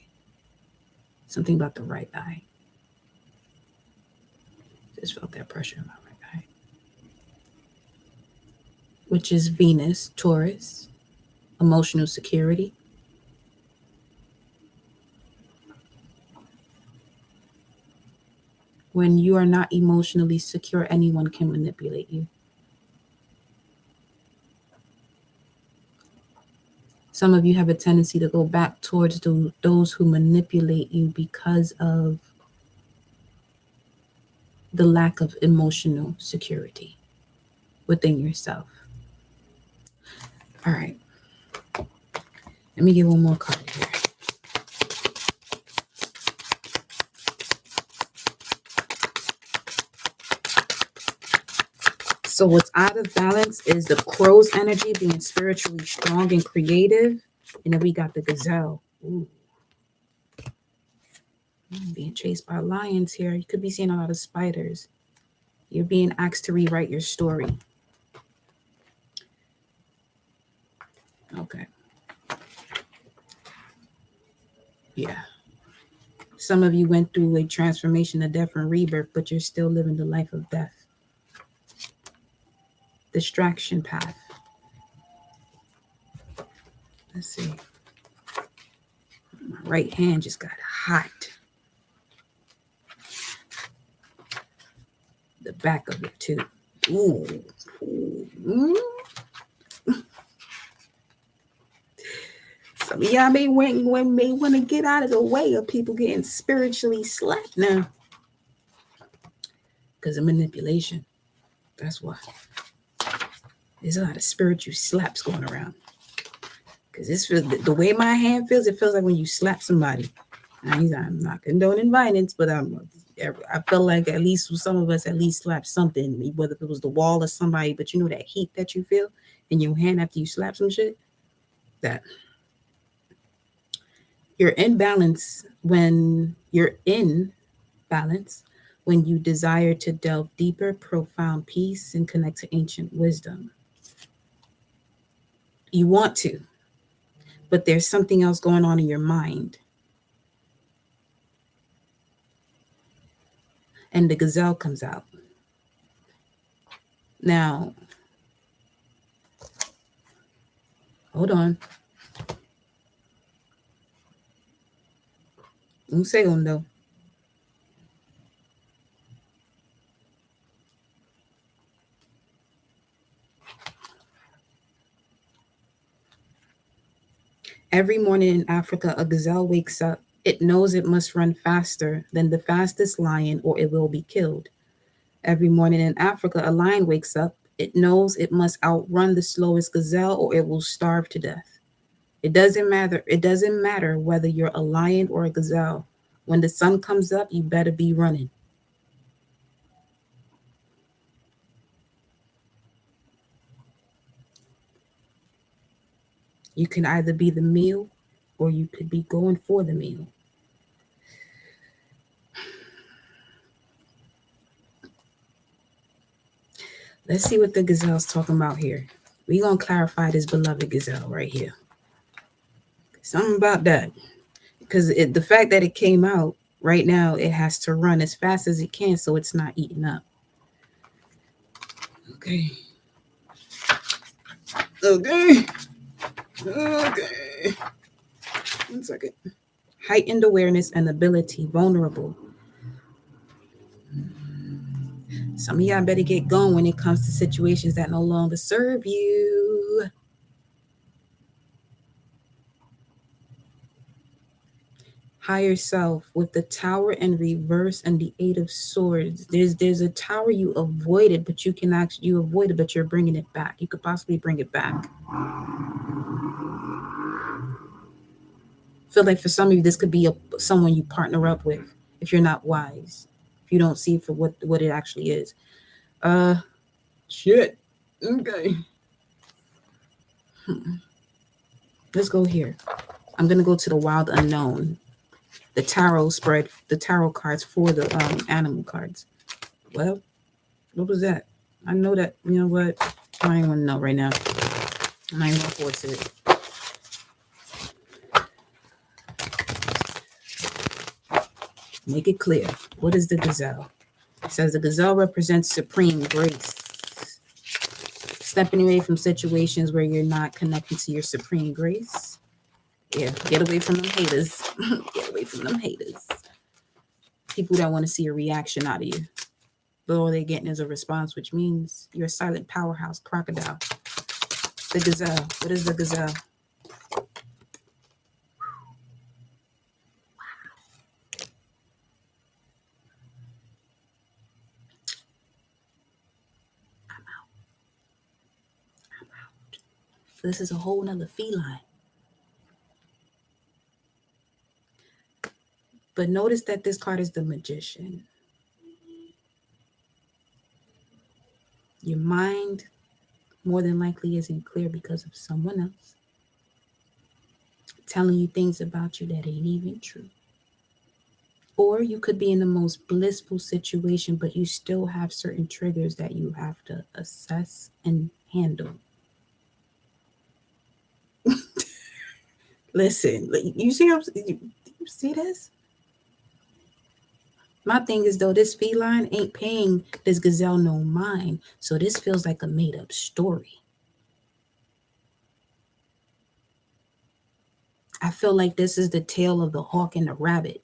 Something about the right eye. Just felt that pressure in my right eye. Which is Venus, Taurus, emotional security. When you are not emotionally secure, anyone can manipulate you. Some of you have a tendency to go back towards those who manipulate you because of the lack of emotional security within yourself. All right. Let me get one more card here. So what's out of balance is the crow's energy, being spiritually strong and creative. And then we got the gazelle. Ooh. Being chased by lions here. You could be seeing a lot of spiders. You're being asked to rewrite your story. Okay. Yeah. Some of you went through a transformation, a death and rebirth, but you're still living the life of death. Distraction path. Let's see. My right hand just got hot. The back of it too. Ooh. Some of y'all may want to get out of the way of people getting spiritually slapped now. Because of manipulation. That's why. There's a lot of spiritual slaps going around. Because this feels, the way my hand feels, it feels like when you slap somebody. I'm not condoning violence, but I feel like at least some of us at least slapped something, whether it was the wall or somebody, but you know that heat that you feel in your hand after you slap some shit? That. You're in balance when you desire to delve deeper, profound peace and connect to ancient wisdom. You want to, but there's something else going on in your mind. And the gazelle comes out. Now, hold on. Un segundo. Every morning in Africa, a gazelle wakes up. It knows it must run faster than the fastest lion or it will be killed. Every morning in Africa, a lion wakes up. It knows it must outrun the slowest gazelle or it will starve to death. It doesn't matter. It doesn't matter whether you're a lion or a gazelle. When the sun comes up, you better be running. You can either be the meal or you could be going for the meal. Let's see what the gazelle's talking about here. We're going to clarify this beloved gazelle right here. Something about that. because the fact that it came out right now, it has to run as fast as it can so it's not eaten up. Okay. Okay. Okay. 1 second. Heightened awareness and ability, vulnerable. Some of y'all better get going when it comes to situations that no longer serve you. Higher self with the tower in reverse and the 8 of Swords. There's a tower you avoided, but you avoided, but you're bringing it back. You could possibly bring it back. Feel like for some of you, this could be someone you partner up with if you're not wise, if you don't see it for what it actually is. Shit. Okay. Let's go here. I'm gonna go to the wild unknown. The tarot spread, the tarot cards for the animal cards. Well, what was that? I know that, you know what? I ain't want to know right now. I'm not even gonna force it. Make it clear. What is the gazelle? It says the gazelle represents supreme grace. Stepping away from situations where you're not connected to your supreme grace. Yeah, get away from them haters. Get away from them haters. People that want to see a reaction out of you. But all they're getting is a response, which means you're a silent powerhouse crocodile. The gazelle. What is the gazelle? This is a whole nother feline. But notice that this card is the Magician. Your mind more than likely isn't clear because of someone else telling you things about you that ain't even true. Or you could be in the most blissful situation, but you still have certain triggers that you have to assess and handle. Listen, you see this? My thing is, though, this feline ain't paying this gazelle no mind, so this feels like a made-up story. I feel like this is the tale of the hawk and the rabbit.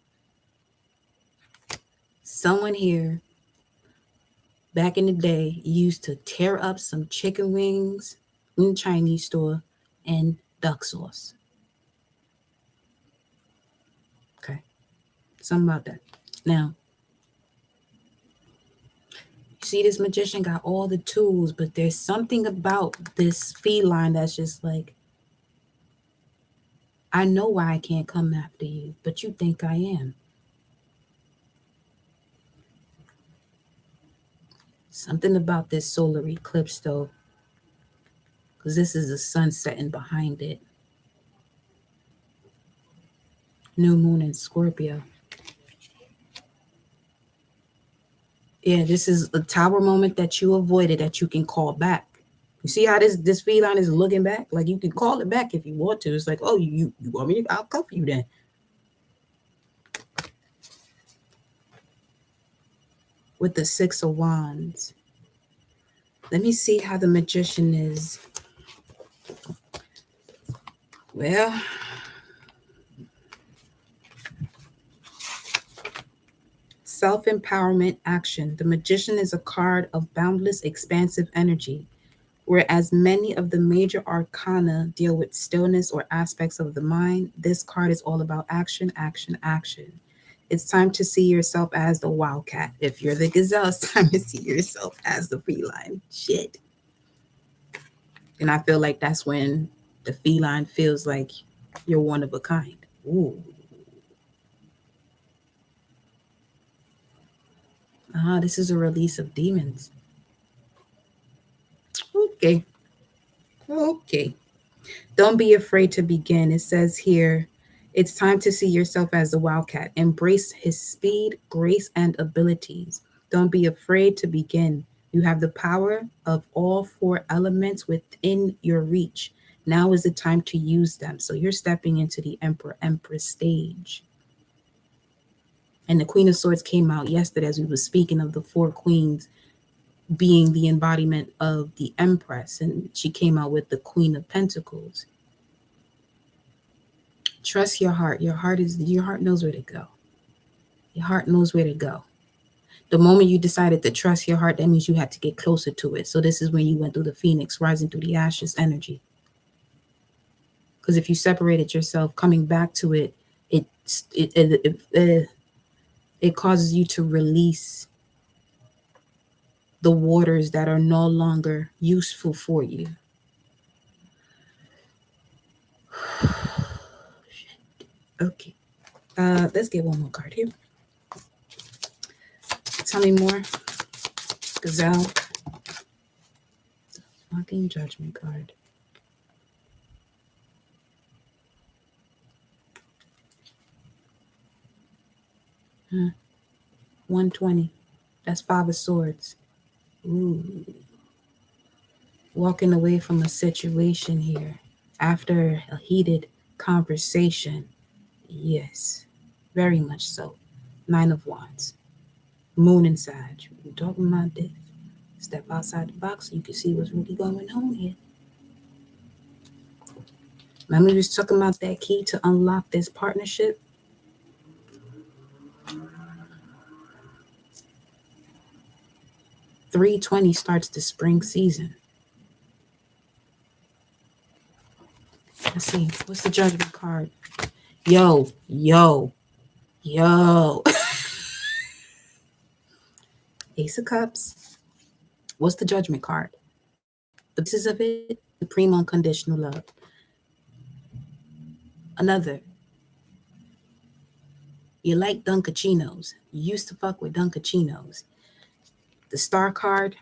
Someone here back in the day used to tear up some chicken wings in the Chinese store and duck sauce. Okay, something about that. Now, you see, this magician got all the tools, but there's something about this feline that's just like, I know why I can't come after you, but you think I am. Something about this solar eclipse, though, because this is the sun setting behind it. New moon in Scorpio. Yeah, this is a tower moment that you avoided that you can call back. You see how this feline is looking back? Like, you can call it back if you want to. It's like, oh, you want me? I'll cuff you then. With the 6 of Wands. Let me see how the magician is. Well, self-empowerment action. The magician is a card of boundless, expansive energy. Whereas many of the major arcana deal with stillness or aspects of the mind, this card is all about action, action, action. It's time to see yourself as the wildcat. If you're the gazelle, it's time to see yourself as the feline. Shit. And I feel like that's when the feline feels like you're one of a kind. Ooh. This is a release of demons. Okay. Okay. Don't be afraid to begin. It says here, it's time to see yourself as the wildcat. Embrace his speed, grace, and abilities. Don't be afraid to begin. You have the power of all 4 elements within your reach. Now is the time to use them. So you're stepping into the Emperor Empress stage. And the Queen of Swords came out yesterday as we were speaking of the four queens being the embodiment of the Empress. And she came out with the Queen of Pentacles. Trust your heart. Your heart knows where to go. Your heart knows where to go. The moment you decided to trust your heart, that means you had to get closer to it. So this is when you went through the phoenix, rising through the ashes energy. Because if you separated yourself, coming back to it, it causes you to release the waters that are no longer useful for you. Okay. Let's get one more card here. Tell me more. Gazelle. Fucking Judgment card. Huh. 120. That's 5 of Swords. Ooh. Walking away from a situation here after a heated conversation. Yes, very much so. 9 of Wands. Moon and Sag. We're talking about this. Step outside the box so you can see what's really going on here. Remember we was talking about that key to unlock this partnership? $320 starts the spring season. Let's see. What's the Judgment card? Yo. Ace of Cups. What's the Judgment card? The pieces of it, supreme unconditional love. Another. You like Dunkachinos. You used to fuck with Dunkachinos. The Star card,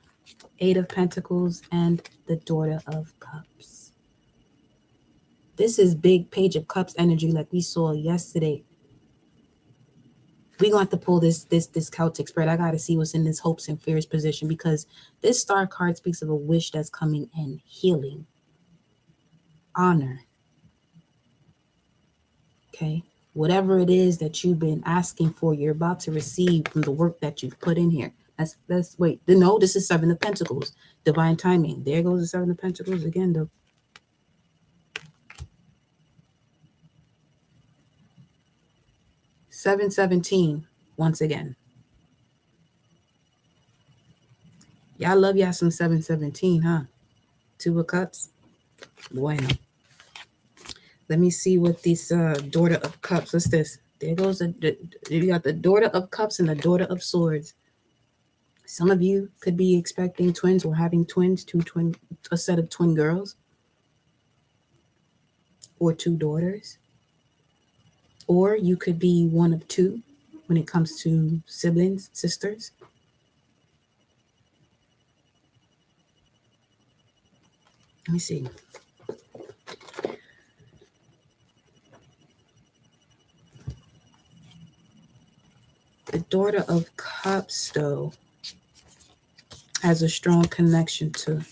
8 of Pentacles, and the Daughter of Cups. This is big Page of Cups energy like we saw yesterday. We're going to have to pull this Celtic spread. I got to see what's in this hopes and fears position because this Star card speaks of a wish that's coming in. Healing. Honor. Okay? Whatever it is that you've been asking for, you're about to receive from the work that you've put in here. That's wait. No, this is 7 of Pentacles. Divine timing. There goes the 7 of Pentacles again, though. $717 once again. Y'all love y'all some 717, huh? 2 of Cups. Bueno. Let me see what this Daughter of Cups. What's this? There goes you got the Daughter of Cups and the Daughter of Swords. Some of you could be expecting twins or having twins, a set of twin girls, or 2 daughters. Or you could be one of 2 when it comes to siblings, sisters. Let me see. The Daughter of Cups, though, has a strong connection to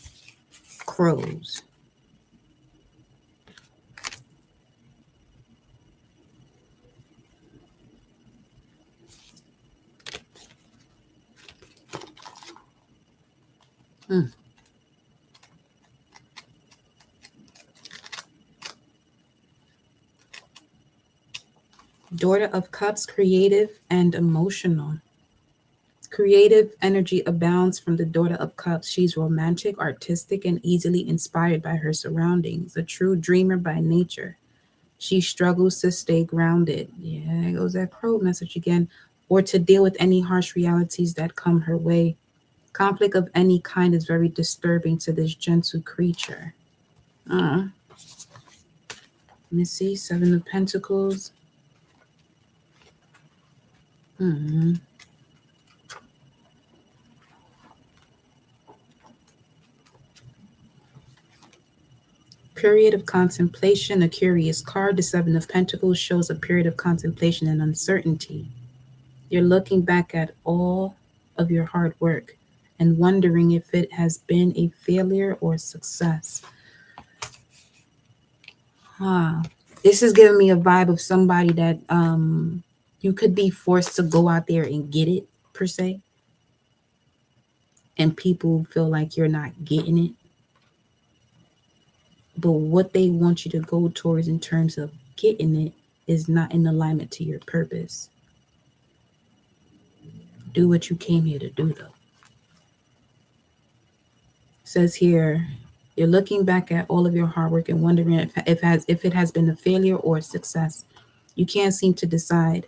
crows. Daughter of Cups, creative and emotional. Creative energy abounds from the Daughter of Cups. She's romantic, artistic, and easily inspired by her surroundings. A true dreamer by nature. She struggles to stay grounded. Yeah, there goes that crow message again. Or to deal with any harsh realities that come her way. Conflict of any kind is very disturbing to this gentle creature. Let me see. 7 of Pentacles. Period of contemplation, a curious card. The 7 of Pentacles shows a period of contemplation and uncertainty. You're looking back at all of your hard work and wondering if it has been a failure or success. Huh. This is giving me a vibe of somebody that you could be forced to go out there and get it per se, and people feel like you're not getting it. But what they want you to go towards in terms of getting it is not in alignment to your purpose. Do what you came here to do, though. It says here, you're looking back at all of your hard work and wondering if it has been a failure or a success. You can't seem to decide.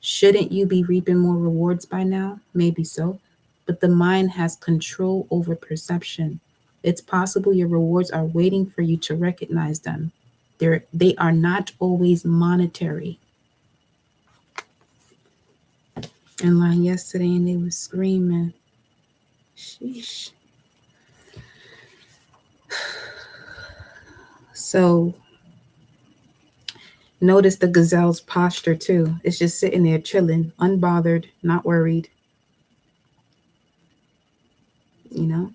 Shouldn't you be reaping more rewards by now? Maybe so. But the mind has control over perception. It's possible your rewards are waiting for you to recognize them. They are not always monetary. In line yesterday and they were screaming. Sheesh. So notice the gazelle's posture too. It's just sitting there chilling, unbothered, not worried. You know,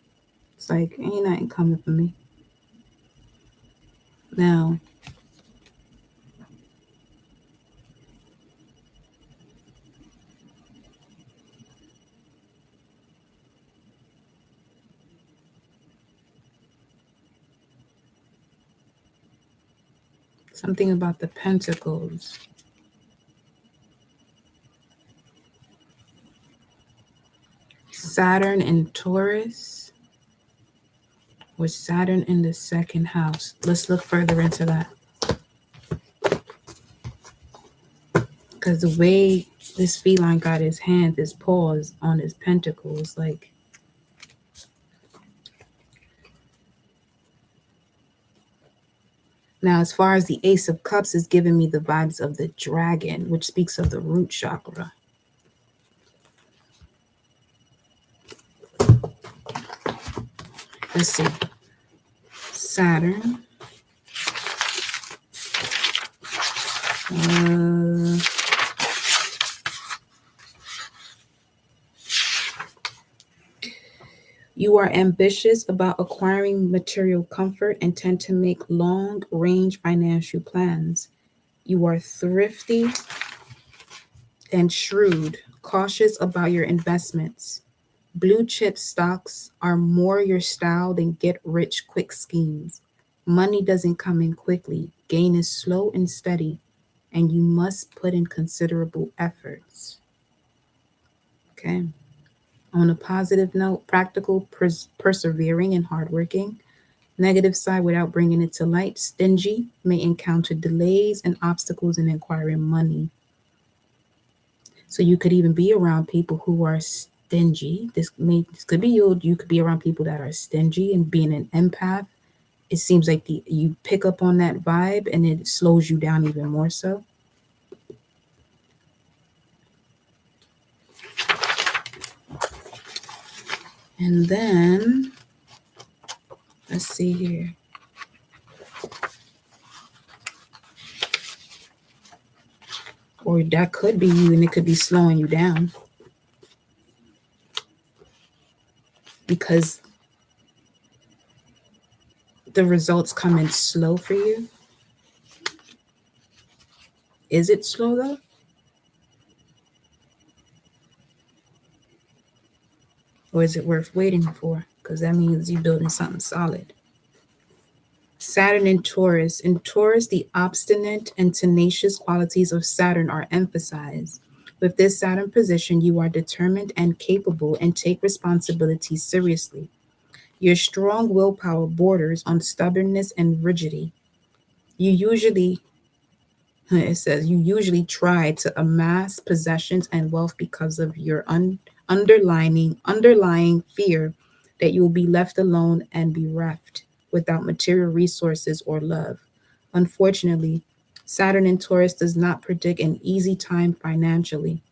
it's like, ain't nothing coming for me. Now, something about the pentacles. Saturn in Taurus, with Saturn in the second house. Let's look further into that. Because the way this feline got his hand, his paws on his pentacles, like, now as far as the Ace of Cups is giving me the vibes of the dragon, which speaks of the root chakra. Let's see. Saturn. You are ambitious about acquiring material comfort and tend to make long-range financial plans. You are thrifty and shrewd, cautious about your investments. Blue chip stocks are more your style than get rich quick schemes. Money doesn't come in quickly, gain is slow and steady, and you must put in considerable efforts. Okay. On a positive note, practical, persevering, and hardworking. Negative side, without bringing it to light, stingy, may encounter delays and obstacles in acquiring money. So you could even be around people who are stingy. This could be you. You could be around people that are stingy, and being an empath, it seems like you pick up on that vibe and it slows you down even more so. And then let's see here. Or that could be you, and it could be slowing you down because the results come in slow for you. Is it slow though? Or is it worth waiting for? Because that means you're building something solid. Saturn in Taurus. In Taurus, the obstinate and tenacious qualities of Saturn are emphasized. With this Saturn position, you are determined and capable and take responsibility seriously. Your strong willpower borders on stubbornness and rigidity. It says, you usually try to amass possessions and wealth because of your underlying fear that you will be left alone and bereft without material resources or love. Unfortunately, Saturn in Taurus does not predict an easy time financially.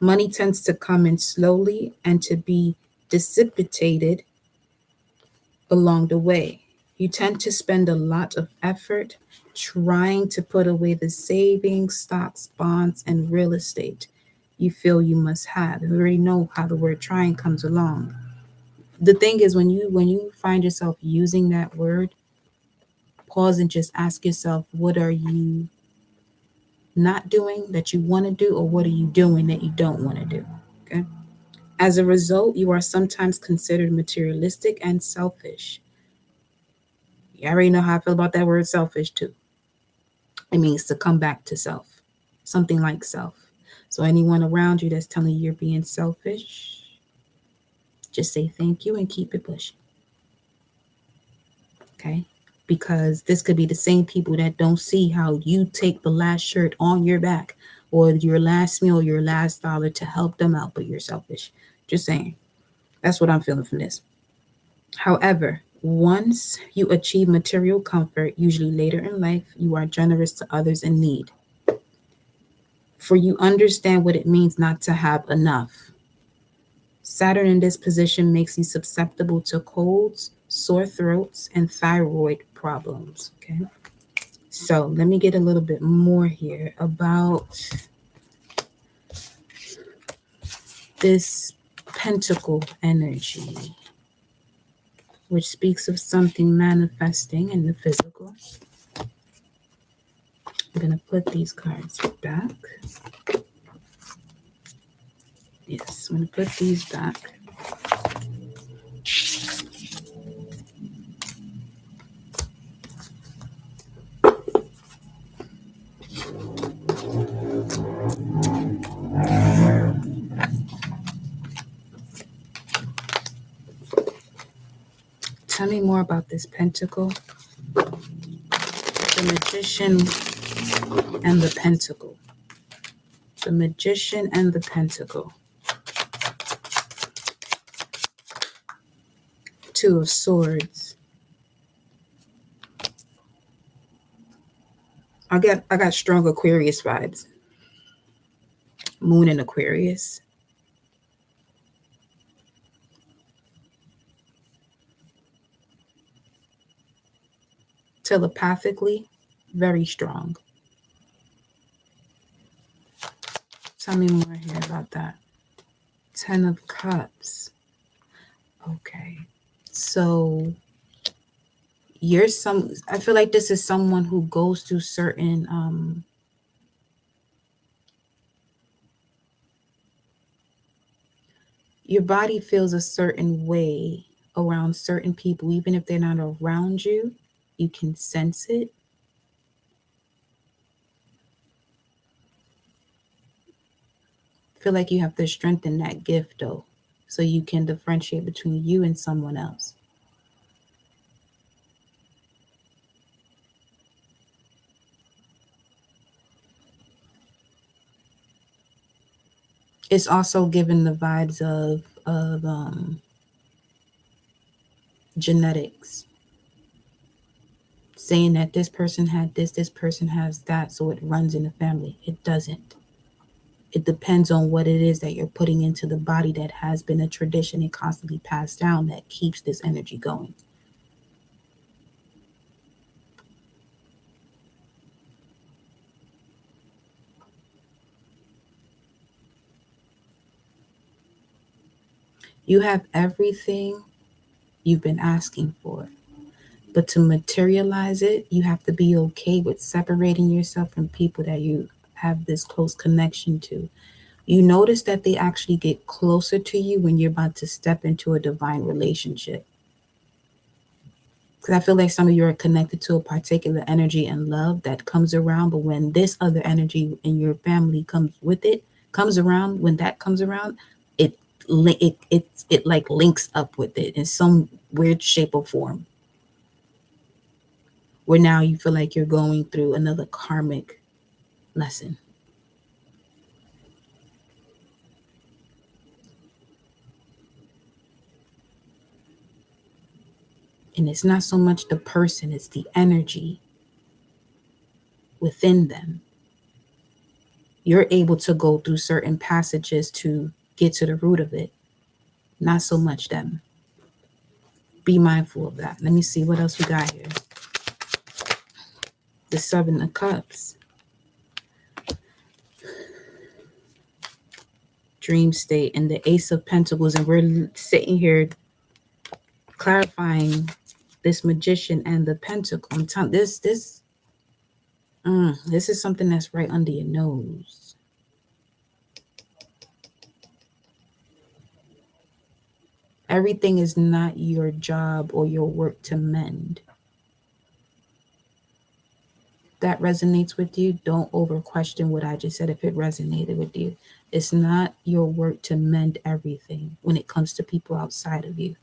Money tends to come in slowly and to be dissipated along the way. You tend to spend a lot of effort trying to put away the savings, stocks, bonds, and real estate you feel you must have. We already know how the word trying comes along. The thing is, when you find yourself using that word, pause and just ask yourself, what are you not doing that you want to do, or what are you doing that you don't want to do? Okay. As a result, you are sometimes considered materialistic and selfish. You already know how I feel about that word selfish too. It means to come back to self, something like self. So anyone around you that's telling you you're being selfish, just say thank you and keep it pushing. Okay? Because this could be the same people that don't see how you take the last shirt on your back or your last meal, your last dollar to help them out, but you're selfish. Just saying. That's what I'm feeling from this. However, once you achieve material comfort, usually later in life, you are generous to others in need. For you understand what it means not to have enough. Saturn in this position makes you susceptible to colds, sore throats, and thyroid problems. Okay. So let me get a little bit more here about this pentacle energy, which speaks of something manifesting in the physical. I'm going to put these cards back. Yes, I'm going to put these back. Tell me more about this pentacle, the magician and the pentacle. The magician and the pentacle. Two of swords. I got strong Aquarius vibes. Moon in Aquarius. Telepathically, very strong. Tell me more here about that. 10 of Cups. Okay. So I feel like this is someone who goes through certain your body feels a certain way around certain people, even if they're not around you, you can sense it. Feel like you have to strengthen that gift though, so you can differentiate between you and someone else. It's also given the vibes of genetics, saying that this person had this person has that, so it runs in the family. It doesn't. It depends on what it is that you're putting into the body that has been a tradition and constantly passed down that keeps this energy going. You have everything you've been asking for. But to materialize it, you have to be okay with separating yourself from people that you have this close connection to. You notice that they actually get closer to you when you're about to step into a divine relationship. Because I feel like some of you are connected to a particular energy and love that comes around, but when this other energy in your family comes with it, comes around, when that comes around, it like links up with it in some weird shape or form. Where now you feel like you're going through another karmic lesson. And it's not so much the person, it's the energy within them. You're able to go through certain passages to get to the root of it, not so much them. Be mindful of that. Let me see what else we got here. The Seven of Cups. Dream state and the Ace of Pentacles. And we're sitting here clarifying this Magician and the Pentacle. I'm telling this is something that's right under your nose. Everything is not your job or your work to mend. That resonates with you, don't over question what I just said if it resonated with you. It's not your work to mend everything when it comes to people outside of you.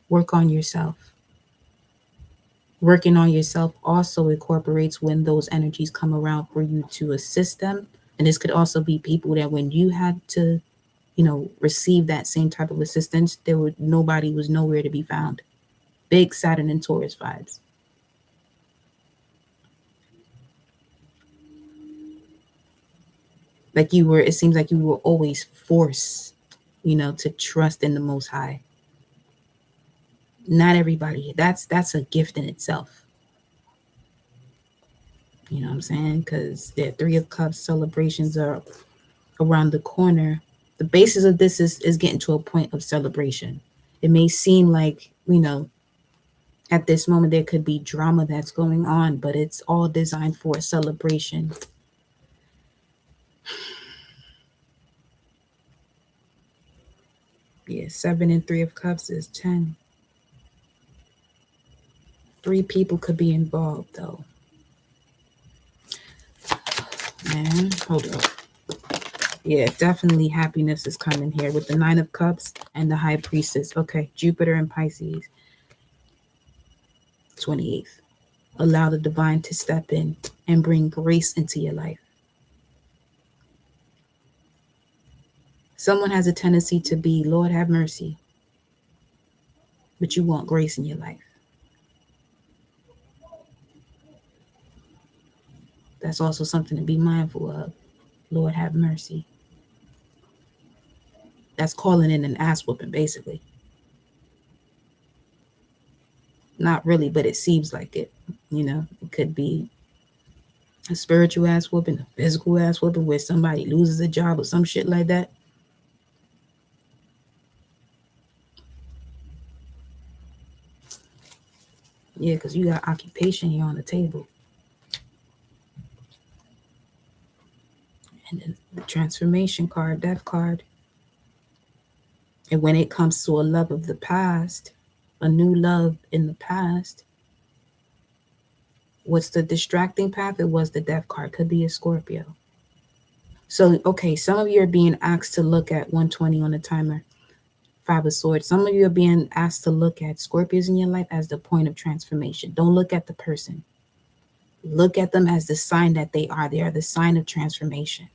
Work on yourself. Working on yourself also incorporates when those energies come around for you to assist them. And this could also be people that when you had to, receive that same type of assistance, nobody was nowhere to be found. Big Saturn and Taurus vibes. Like it seems like you were always forced, to trust in the Most High. Not everybody. That's a gift in itself. You know what I'm saying? Because the Three of Cups celebrations are around the corner. The basis of this is getting to a point of celebration. It may seem like, at this moment there could be drama that's going on, but it's all designed for a celebration. Yeah, 7 and 3 of Cups is 10. 3 people could be involved, though. Man, hold up. Yeah, definitely happiness is coming here with the 9 of Cups and the High Priestess. Okay, Jupiter and Pisces. 28th. Allow the divine to step in and bring grace into your life. Someone has a tendency to be, Lord have mercy, but you want grace in your life. That's also something to be mindful of. Lord have mercy. That's calling in an ass whooping, basically. Not really, but it seems like it. It could be a spiritual ass whooping, a physical ass whooping where somebody loses a job or some shit like that. Yeah, because you got occupation here on the table. And then the transformation card, death card. And when it comes to a love of the past, a new love in the past, what's the distracting path? It was the death card. Could be a Scorpio. So, okay, some of you are being asked to look at 120 on the timer. 5 of Swords. Some of you are being asked to look at Scorpios in your life as the point of transformation. Don't look at the person. Look at them as the sign that they are. They are the sign of transformation.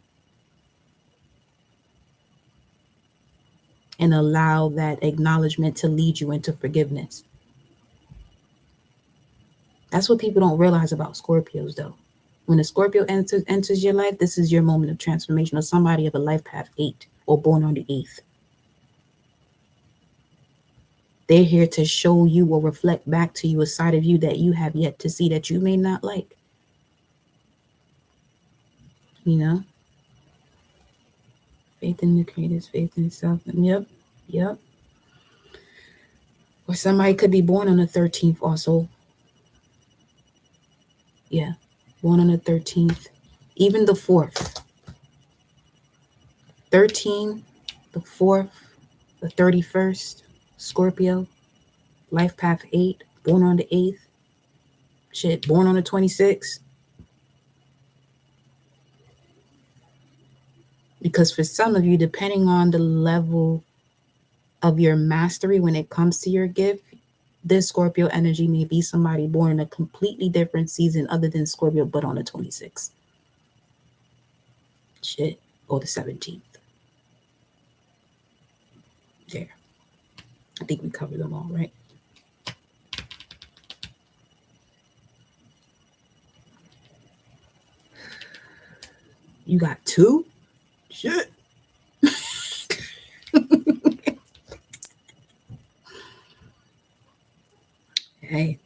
And allow that acknowledgement to lead you into forgiveness. That's what people don't realize about Scorpios, though. When a Scorpio enters your life, this is your moment of transformation, or somebody of a life path 8 or born on the 8th. They're here to show you or reflect back to you a side of you that you have yet to see that you may not like. Faith in the creators, faith in self. Yep. Or somebody could be born on the 13th also. Yeah, born on the 13th. Even the 4th. 13, the 4th, the 31st, Scorpio, life path 8, born on the 8th. Shit, born on the 26th. Because for some of you, depending on the level of your mastery when it comes to your gift, this Scorpio energy may be somebody born in a completely different season other than Scorpio, but on the 26th. Shit, or the 17th. There. I think we covered them all, right? You got 2? Shit. Hey.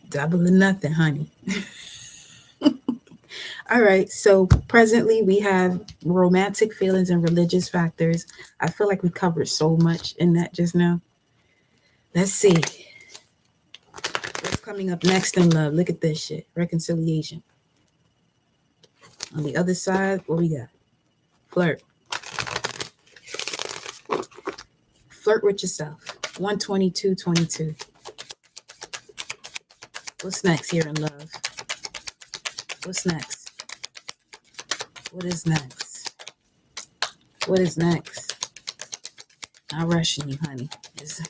Double or nothing, honey. All right, so presently we have romantic feelings and religious factors. I feel like we covered so much in that just now. Let's see. What's coming up next in love? Look at this shit. Reconciliation. On the other side, what we got? Flirt. Flirt with yourself. 12222. What's next here in love? What's next? What is next? What is next? Not rushing you, honey. It's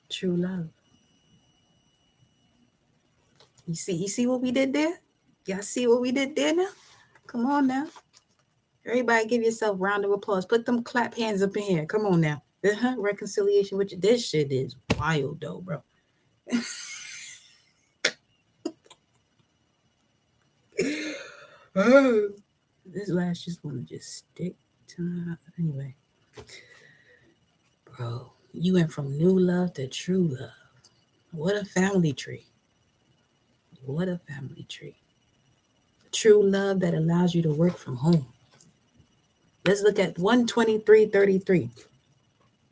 true love. You see what we did there? Y'all see what we did there now? Come on now. Everybody give yourself a round of applause. Put them clap hands up in here. Come on now. Reconciliation with you. This shit is wild though, bro. This last just want to just stick to anyway. Bro, you went from new love to true love. What a family tree. What a family tree. True love that allows you to work from home. Let's look at 12333.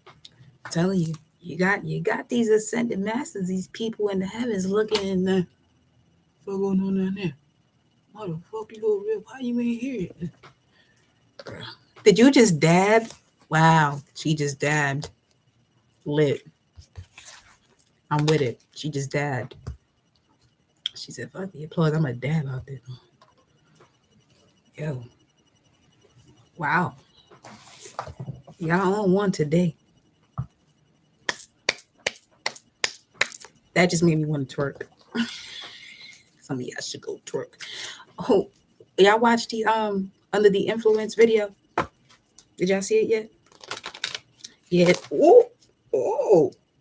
I'm telling you, you got these ascended masters, these people in the heavens looking in the what's going on down there? Why the fuck you over there? Why you ain't here? Did you just dab? Wow, she just dabbed. Lit. I'm with it. She just dabbed. She said, fuck the applause. I'm a dab out there. Yo. Wow. Y'all on one today. That just made me want to twerk. Some of y'all should go twerk. Oh, y'all watched the Under the Influence video? Did y'all see it yet? Yeah. Oh,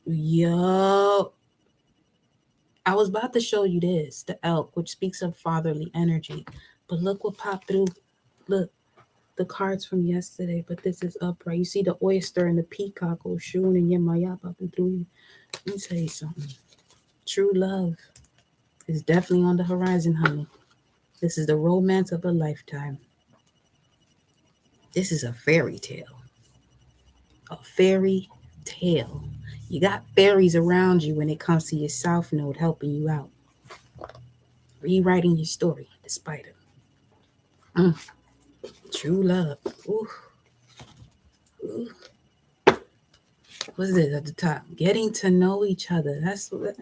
yo. I was about to show you this, the elk, which speaks of fatherly energy. But look what popped through. Look, the cards from yesterday, but this is upright. You see the oyster and the peacock, Oshun and Yemaya popping through. Let me tell you something. True love is definitely on the horizon, honey. This is the romance of a lifetime. This is a fairy tale. A fairy tale. You got fairies around you when it comes to your South Node helping you out. Rewriting your story despite it. True love. Ooh. Ooh. What's this at the top? Getting to know each other. That's what.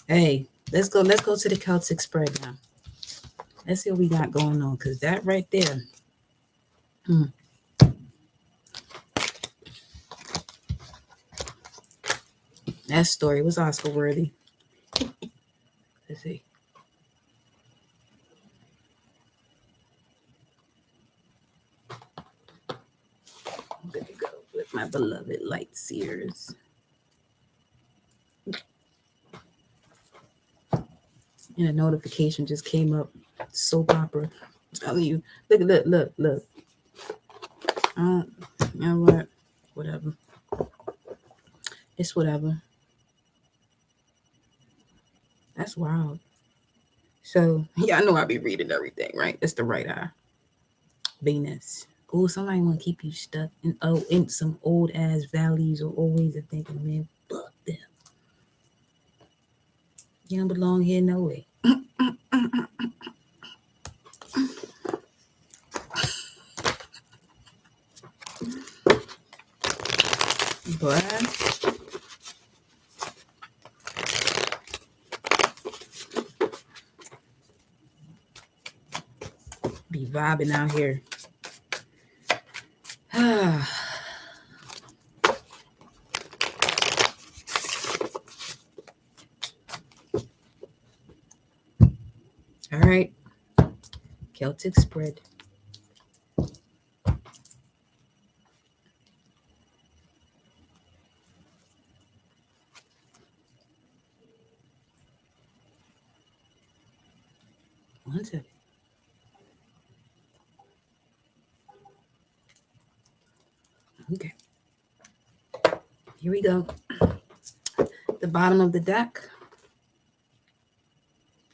Hey, let's go to the Celtic spread now. Let's see what we got going on, because that right there. That story was Oscar worthy. Let's see. There we go with my beloved light seers. And a notification just came up. Soap opera. I'm telling you. Look. You know what? Whatever. It's whatever. That's wild. So, yeah, I know I be reading everything, right? It's the right eye. Venus. Oh, somebody want to keep you stuck in some old ass values or old ways of thinking, man. Fuck them. You don't belong here, no way. But be vibing out here. All right. Celtic spread. One second. Okay. Here we go. The bottom of the deck,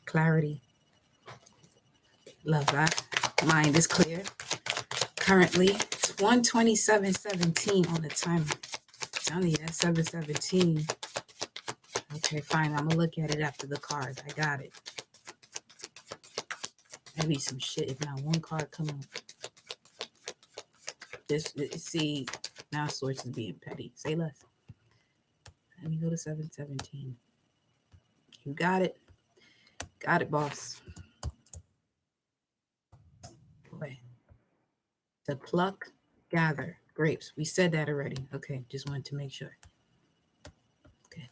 clarity. Love that. Mind is clear. Currently, it's 127.17 on the timer. Telling you that's 717. Okay, fine. I'm gonna look at it after the cards. I got it. Maybe some shit if not one card come up. This see now source is being petty. Say less. Let me go to 717. You got it. Got it, boss. Boy. To pluck, gather grapes. We said that already. Okay, just wanted to make sure. Okay.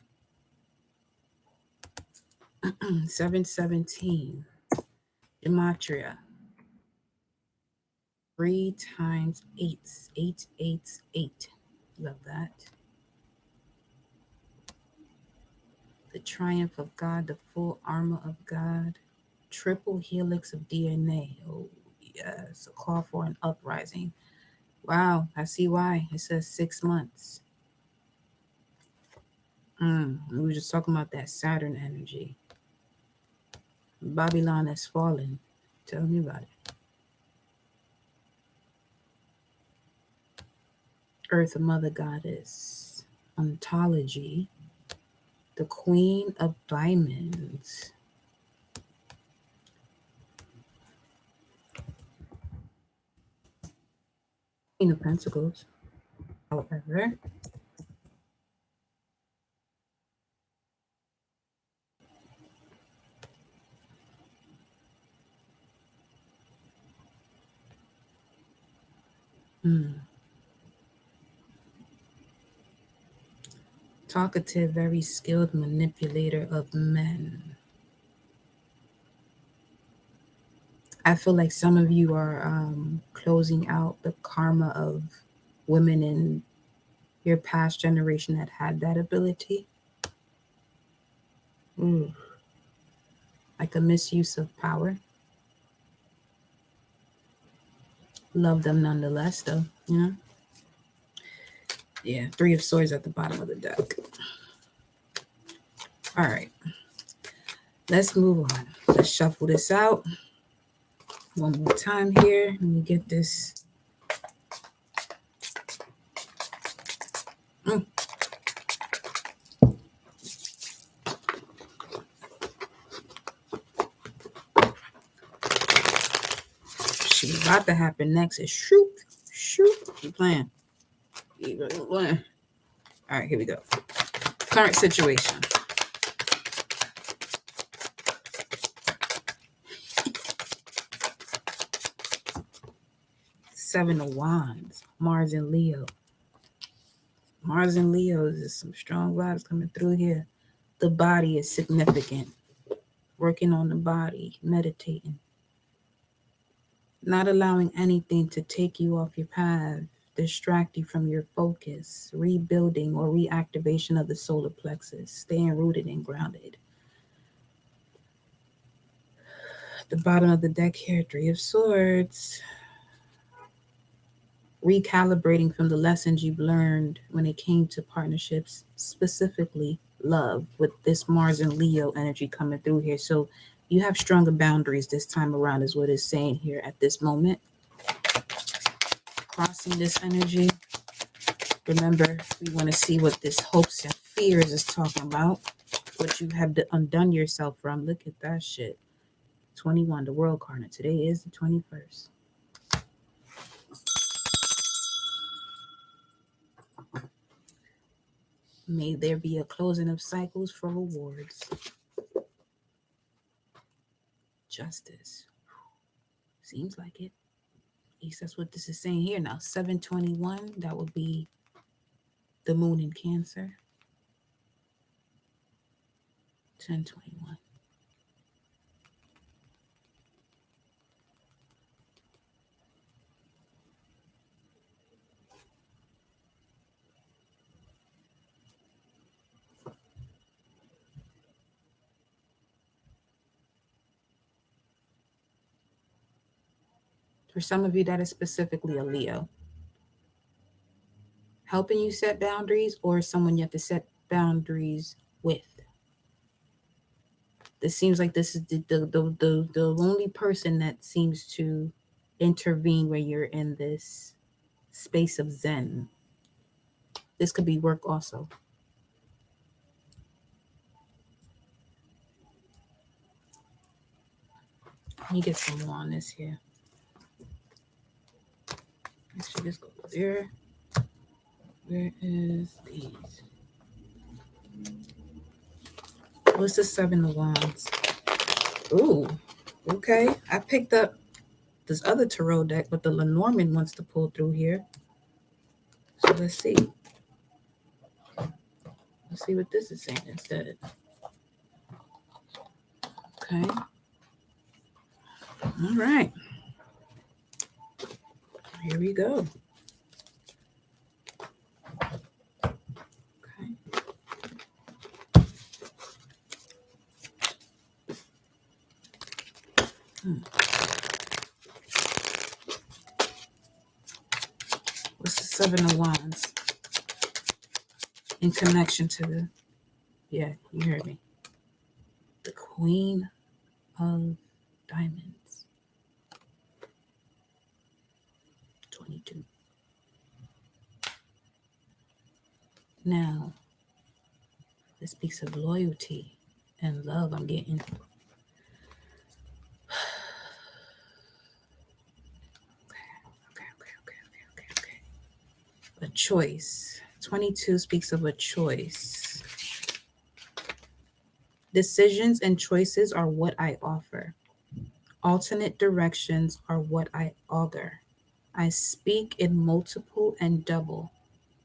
717. Gematria. 3 times 8. 8, 8, 8. Love that. The triumph of God, the full armor of God, triple helix of DNA. Oh, yes, a call for an uprising. Wow, I see why. It says 6 months. We were just talking about that Saturn energy. Babylon has fallen. Tell me about it. Earth, a mother goddess. Ontology. The Queen of Diamonds. Queen of Pentacles. However, talkative, very skilled manipulator of men. I feel like some of you are closing out the karma of women in your past generation that had that ability. Like a misuse of power. Love them nonetheless, though, you know? Yeah, 3 of Swords at the bottom of the deck. All right. Let's move on. Let's shuffle this out. One more time here. Let me get this. She's about to happen next is shoot. You playing. All right, here we go. Current situation. Seven of Wands. Mars and Leo. Mars and Leo is some strong vibes coming through here. The body is significant. Working on the body, meditating. Not allowing anything to take you off your path, distract you from your focus, rebuilding or reactivation of the solar plexus, staying rooted and grounded. The bottom of the deck here, 3 of Swords. Recalibrating from the lessons you've learned when it came to partnerships, specifically love, with this Mars and Leo energy coming through here. So you have stronger boundaries this time around is what it's saying here at this moment. Crossing this energy. Remember, we want to see what this hopes and fears is talking about. What you have undone yourself from. Look at that shit. 21, the world card. Today is the 21st. May there be a closing of cycles for rewards. Justice. Seems like it. At least that's what this is saying here. Now, 721, that would be the moon in Cancer. 1021. For some of you, that is specifically a Leo. Helping you set boundaries, or someone you have to set boundaries with. This seems like this is the only person that seems to intervene where you're in this space of zen. This could be work also. Let me get some more on this here. Actually, let's go there. Where is these? What's the Seven of Wands? Ooh, okay. I picked up this other tarot deck, but the Lenormand wants to pull through here. So let's see. Let's see what this is saying instead. Okay. All right. Here we go. What's the Seven of Wands in connection to the, yeah, you heard me. The Queen of Diamonds. 22. Now, this speaks of loyalty and love. I'm getting. Okay. A choice. 22 speaks of a choice. Decisions and choices are what I offer. Alternate directions are what I augur. I speak in multiple and double.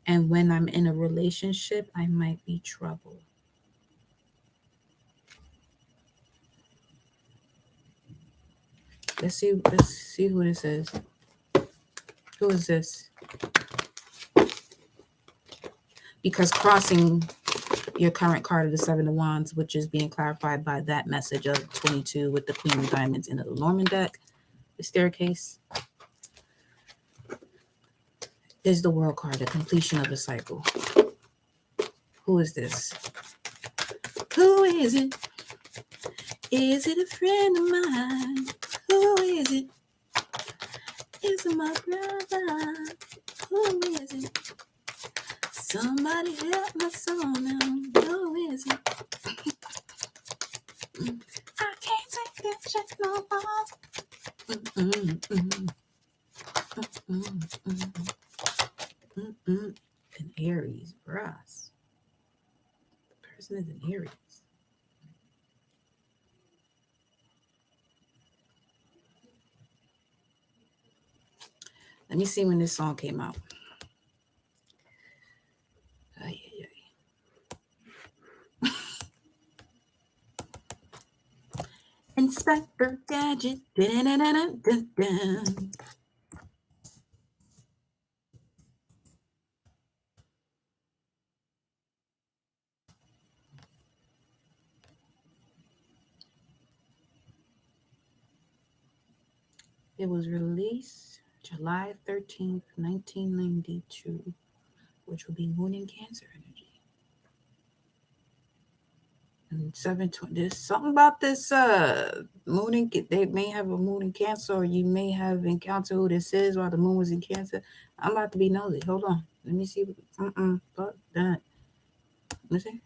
And when I'm in a relationship, I might be trouble. Let's see who this is. Who is this? Because crossing your current card of the Seven of Wands, which is being clarified by that message of 22 with the Queen of Diamonds in the Norman deck, the staircase, is the World card, the completion of a cycle. Who is this? Who is it? Is it a friend of mine? Who is it? Is it my brother? Who is it? Somebody help my soul now. Who is it? I can't take that shit no more. An Aries for us. The person is an Aries. Let me see when this song came out. Inspector Gadget. It was released July 13th, 1992, which will be Moon in Cancer energy. And 720. There's something about this moon in, they may have a moon in Cancer, or you may have encountered who this is while the moon was in Cancer. I'm about to be nosy. Hold on. Let me see. Fuck that. Let me see.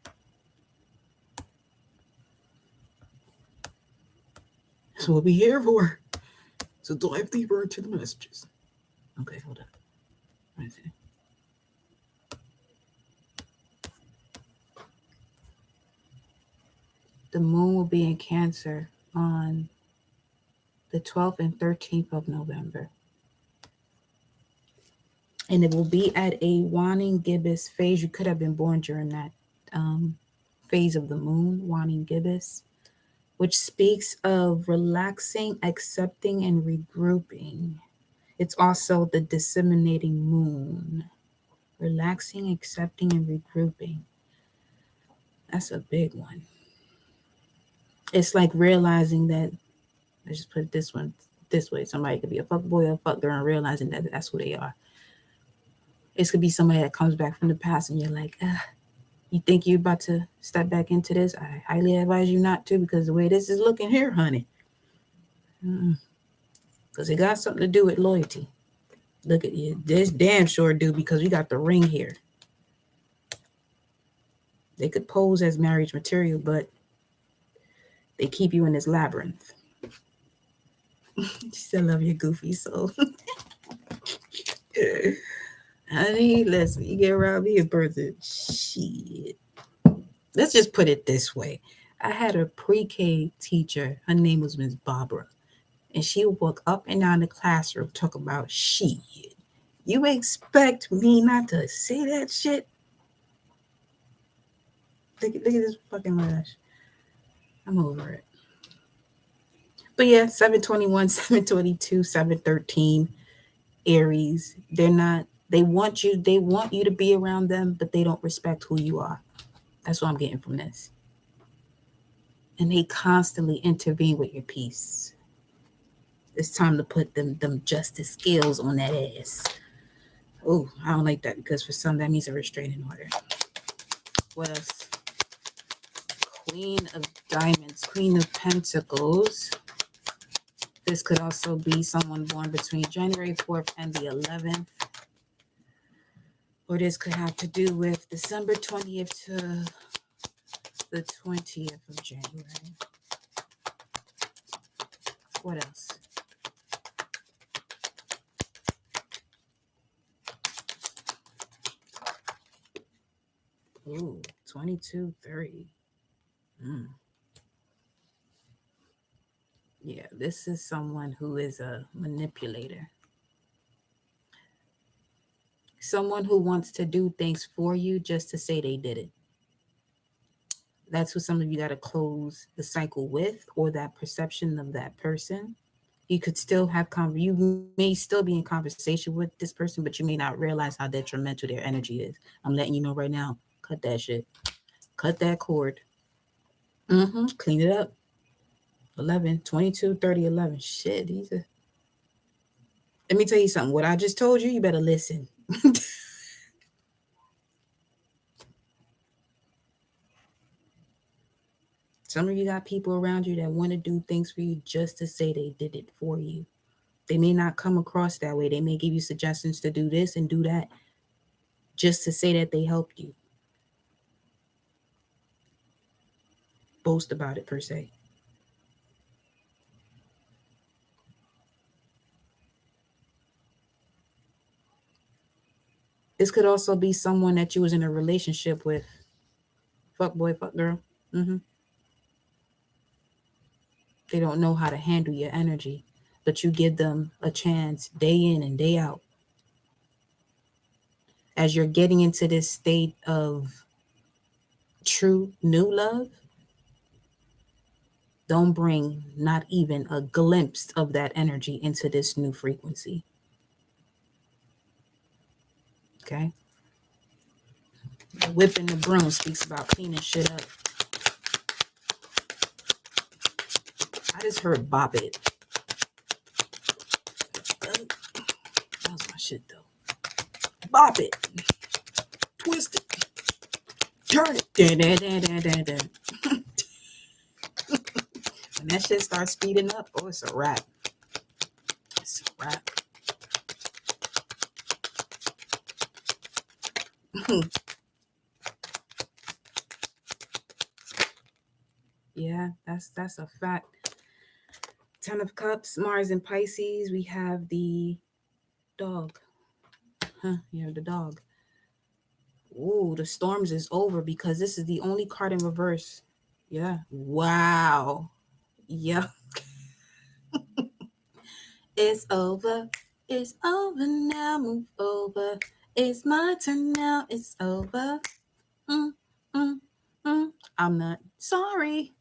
That's what we're here for. So dive deeper into the messages. Okay, hold up. Right there. The moon will be in Cancer on the 12th and 13th of November. And it will be at a waning gibbous phase. You could have been born during that phase of the moon, waning gibbous, which speaks of relaxing, accepting, and regrouping. It's also the disseminating moon. Relaxing, accepting, and regrouping. That's a big one. It's like realizing that, let's just put it this way. Somebody could be a fuck boy or a fuck girl and realizing that that's who they are. It could be somebody that comes back from the past and you're like, You think you're about to step back into this? I highly advise you not to, because the way this is looking here, honey, because it got something to do with loyalty. Look at you. This damn sure do, because we got the ring here. They could pose as marriage material, but they keep you in this labyrinth. Still love your goofy soul. Honey, listen, you get around me a person. Shit. Let's just put it this way. I had a pre-K teacher. Her name was Miss Barbara. And she would walk up and down the classroom talk about shit. You expect me not to say that shit? Look at this fucking lash. I'm over it. But yeah, 721, 722, 713, Aries. They want you to be around them, but they don't respect who you are. That's what I'm getting from this. And they constantly intervene with your peace. It's time to put them justice skills on that ass. Oh, I don't like that, because for some that means a restraining order. What else? Queen of Diamonds, Queen of Pentacles. This could also be someone born between January 4th and the 11th. Or this could have to do with December 20th to the 20th of January. What else? Ooh, 2230. Yeah, this is someone who is a manipulator. Someone who wants to do things for you just to say they did it. That's who some of you got to close the cycle with, or that perception of that person. You could still have you may still be in conversation with this person, but you may not realize how detrimental their energy is. I'm letting you know right now. Cut that shit. Cut that cord. Clean it up. 11, 22, 30, 11. Shit, these are. Let me tell you something. What I just told you, you better listen. Some of you got people around you that want to do things for you just to say they did it for you. They may not come across that way. They may give you suggestions to do this and do that just to say that they helped you. Boast about it, per se. This could also be someone that you was in a relationship with. Fuck boy, fuck girl. They don't know how to handle your energy, but you give them a chance day in and day out. As you're getting into this state of true new love, don't bring not even a glimpse of that energy into this new frequency. Okay? The whip and the broom speaks about cleaning shit up. I just heard bop it. That was my shit though. Bop it. Twist it. Turn it. When that shit starts speeding up, oh, it's a wrap. It's a wrap. Yeah, that's a fact. 10 of Cups, Mars and Pisces. We have the dog. You have the dog. Ooh, the storms is over, because this is the only card in reverse. Yeah. Wow. Yeah. It's over. It's over now. Move over. It's my turn now. It's over. Mm, mm, mm. I'm not sorry.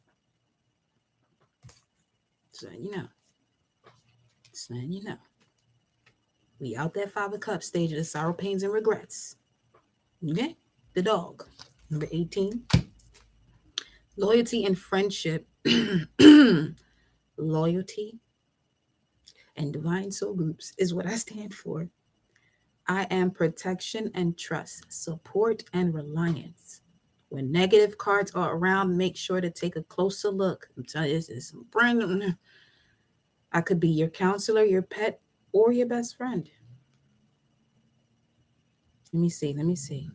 So you know. So you know. We out that 5 of Cups stage of the sorrow, pains, and regrets. Okay? The dog. Number 18. Loyalty and friendship. Loyalty and divine soul groups is what I stand for. I am protection and trust, support and reliance. When negative cards are around, make sure to take a closer look. I'm telling you, it's random. I could be your counselor, your pet, or your best friend. Let me see. Let me see.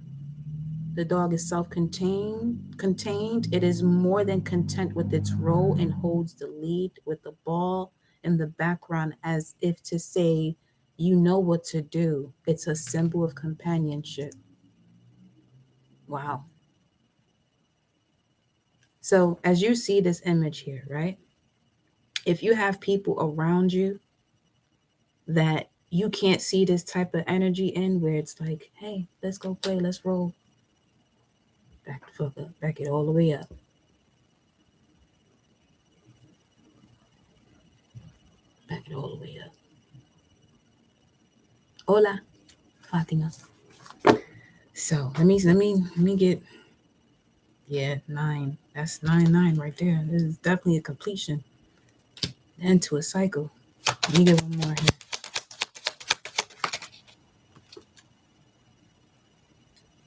The dog is self-contained. Contained. It is more than content with its role and holds the lead with the ball in the background as if to say, you know what to do. It's a symbol of companionship. Wow. So as you see this image here, right? If you have people around you that you can't see this type of energy in, where it's like, hey, let's go play, let's roll, back the fuck up, back it all the way up, back it all the way up. Hola, Fatima. So let me get, yeah, 9. That's 9 right there. This is definitely a completion, end to a cycle. Let me get one more here.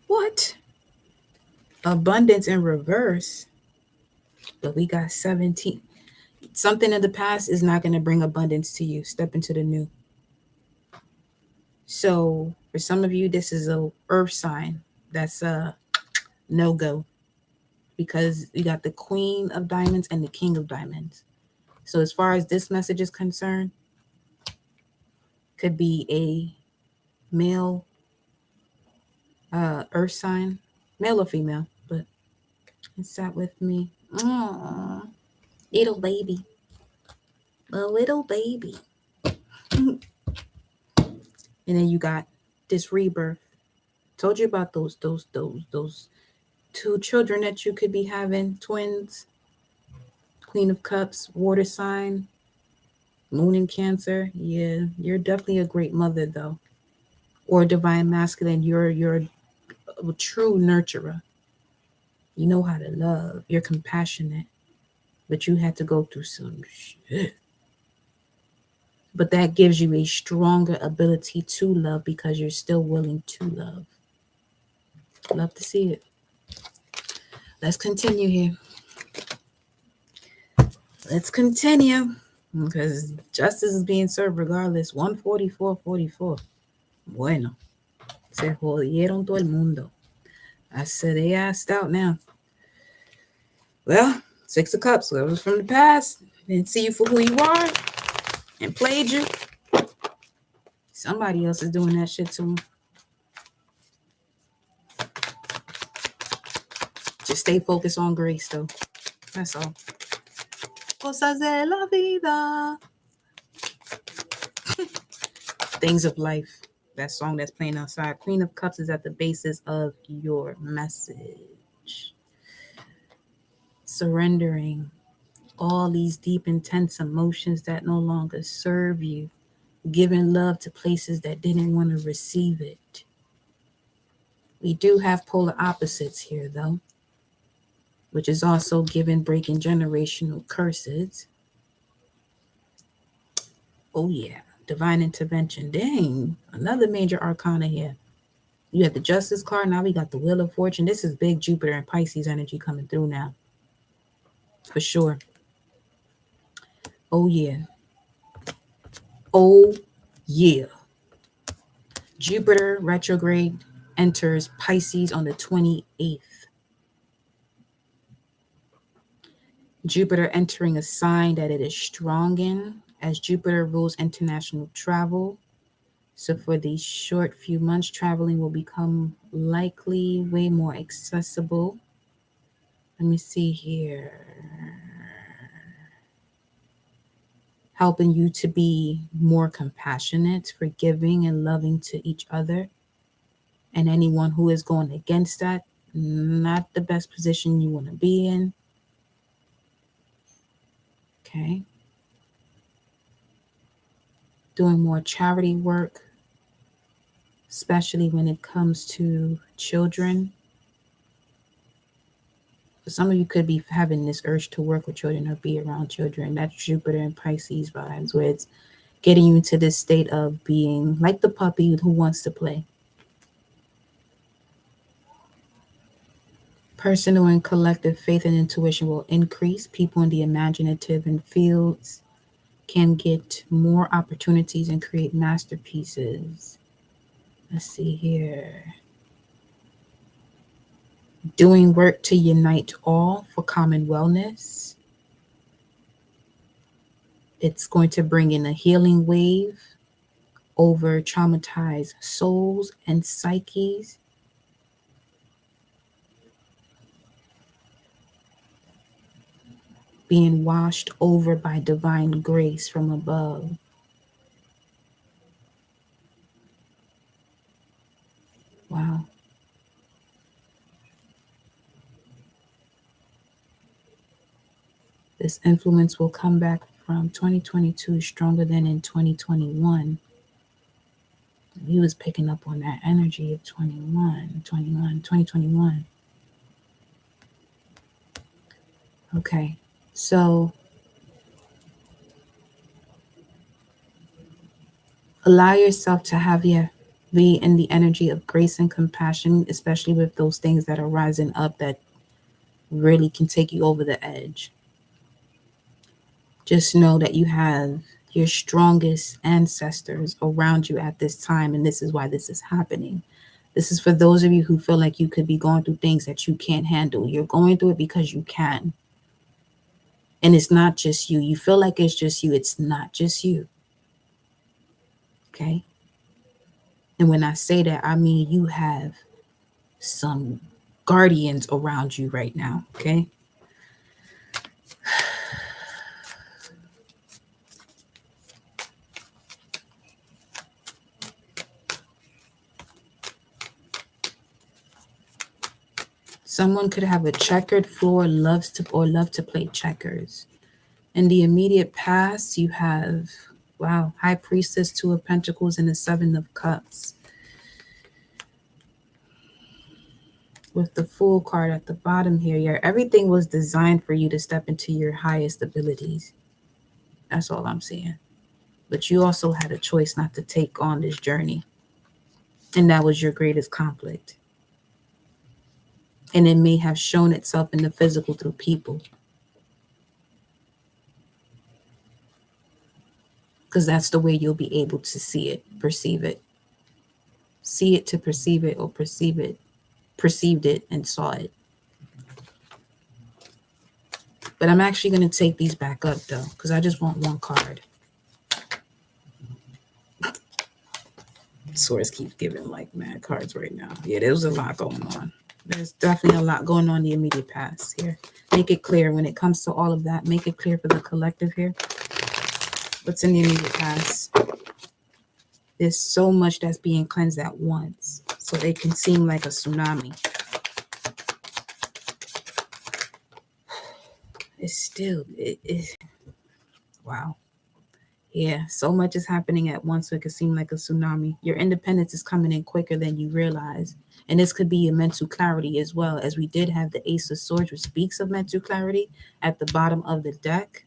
What? Abundance in reverse, but we got 17. Something in the past is not going to bring abundance to you. Step into the new. So for some of you, this is a earth sign. That's a no-go, because you got the Queen of Diamonds and the King of Diamonds. So as far as this message is concerned, could be a male earth sign, male or female, but it sat with me. Aww, little baby, a little baby. And then you got this rebirth. Told you about those two children that you could be having, twins. Queen of Cups, water sign, moon in Cancer. Yeah, you're definitely a great mother though, or divine masculine. You're a true nurturer. You know how to love. You're compassionate, but you had to go through some shit. But that gives you a stronger ability to love because you're still willing to love. Love to see it. Let's continue here. Let's continue, because justice is being served regardless. 144.44. Bueno, se jodieron todo el mundo. I said they asked out now. Well, 6 of Cups, whoever's from the past, didn't see you for who you are and played you. Somebody else is doing that shit to them. Just stay focused on grace, though. That's all. Cosas de la vida. Things of life. That song that's playing outside. Queen of Cups is at the basis of your message. Surrendering all these deep, intense emotions that no longer serve you. Giving love to places that didn't want to receive it. We do have polar opposites here, though, which is also giving, breaking generational curses. Oh, yeah. Divine intervention. Dang. Another major arcana here. You have the Justice card. Now we got the Wheel of Fortune. This is big Jupiter and Pisces energy coming through now. For sure. Oh, yeah. Oh, yeah. Jupiter retrograde enters Pisces on the 28th. Jupiter entering a sign that it is strong in, as Jupiter rules international travel. So for these short few months, traveling will become likely way more accessible. Let me see here. Helping you to be more compassionate, forgiving, and loving to each other. And anyone who is going against that, not the best position you want to be in. Okay. Doing more charity work, especially when it comes to children. Some of you could be having this urge to work with children or be around children. That's Jupiter and Pisces vibes, where it's getting you to this state of being like the puppy who wants to play. Personal and collective faith and intuition will increase. People in the imaginative and fields can get more opportunities and create masterpieces. Let's see here. Doing work to unite all for common wellness. It's going to bring in a healing wave over traumatized souls and psyches. Being washed over by divine grace from above. Wow. This influence will come back from 2022 stronger than in 2021. He was picking up on that energy of 2021. Okay, so allow yourself to have be in the energy of grace and compassion, especially with those things that are rising up that really can take you over the edge. Just know that you have your strongest ancestors around you at this time, and this is why this is happening. This is for those of you who feel like you could be going through things that you can't handle. You're going through it because you can. And it's not just you. You feel like it's just you. It's not just you. Okay? And when I say that, I mean you have some guardians around you right now. Okay? Someone could have a checkered floor, love to play checkers. In the immediate past, you have, wow, High Priestess, Two of Pentacles, and the Seven of Cups. With the Fool card at the bottom here, everything was designed for you to step into your highest abilities. That's all I'm saying. But you also had a choice not to take on this journey. And that was your greatest conflict. And it may have shown itself in the physical through people. Because that's the way you'll be able to see it, perceive it. See it to perceive it, or perceive it, perceived it and saw it. But I'm actually going to take these back up though, because I just want one card. Source keeps giving like mad cards right now. Yeah, there's a lot going on. There's definitely a lot going on in the immediate past here. Make it clear when it comes to all of that. Make it clear for the collective here. What's in the immediate past? There's so much that's being cleansed at once. So it can seem like a tsunami. It's still, wow. Yeah, so much is happening at once, so it could seem like a tsunami. Your independence is coming in quicker than you realize. And this could be a mental clarity as well, as we did have the Ace of Swords, which speaks of mental clarity at the bottom of the deck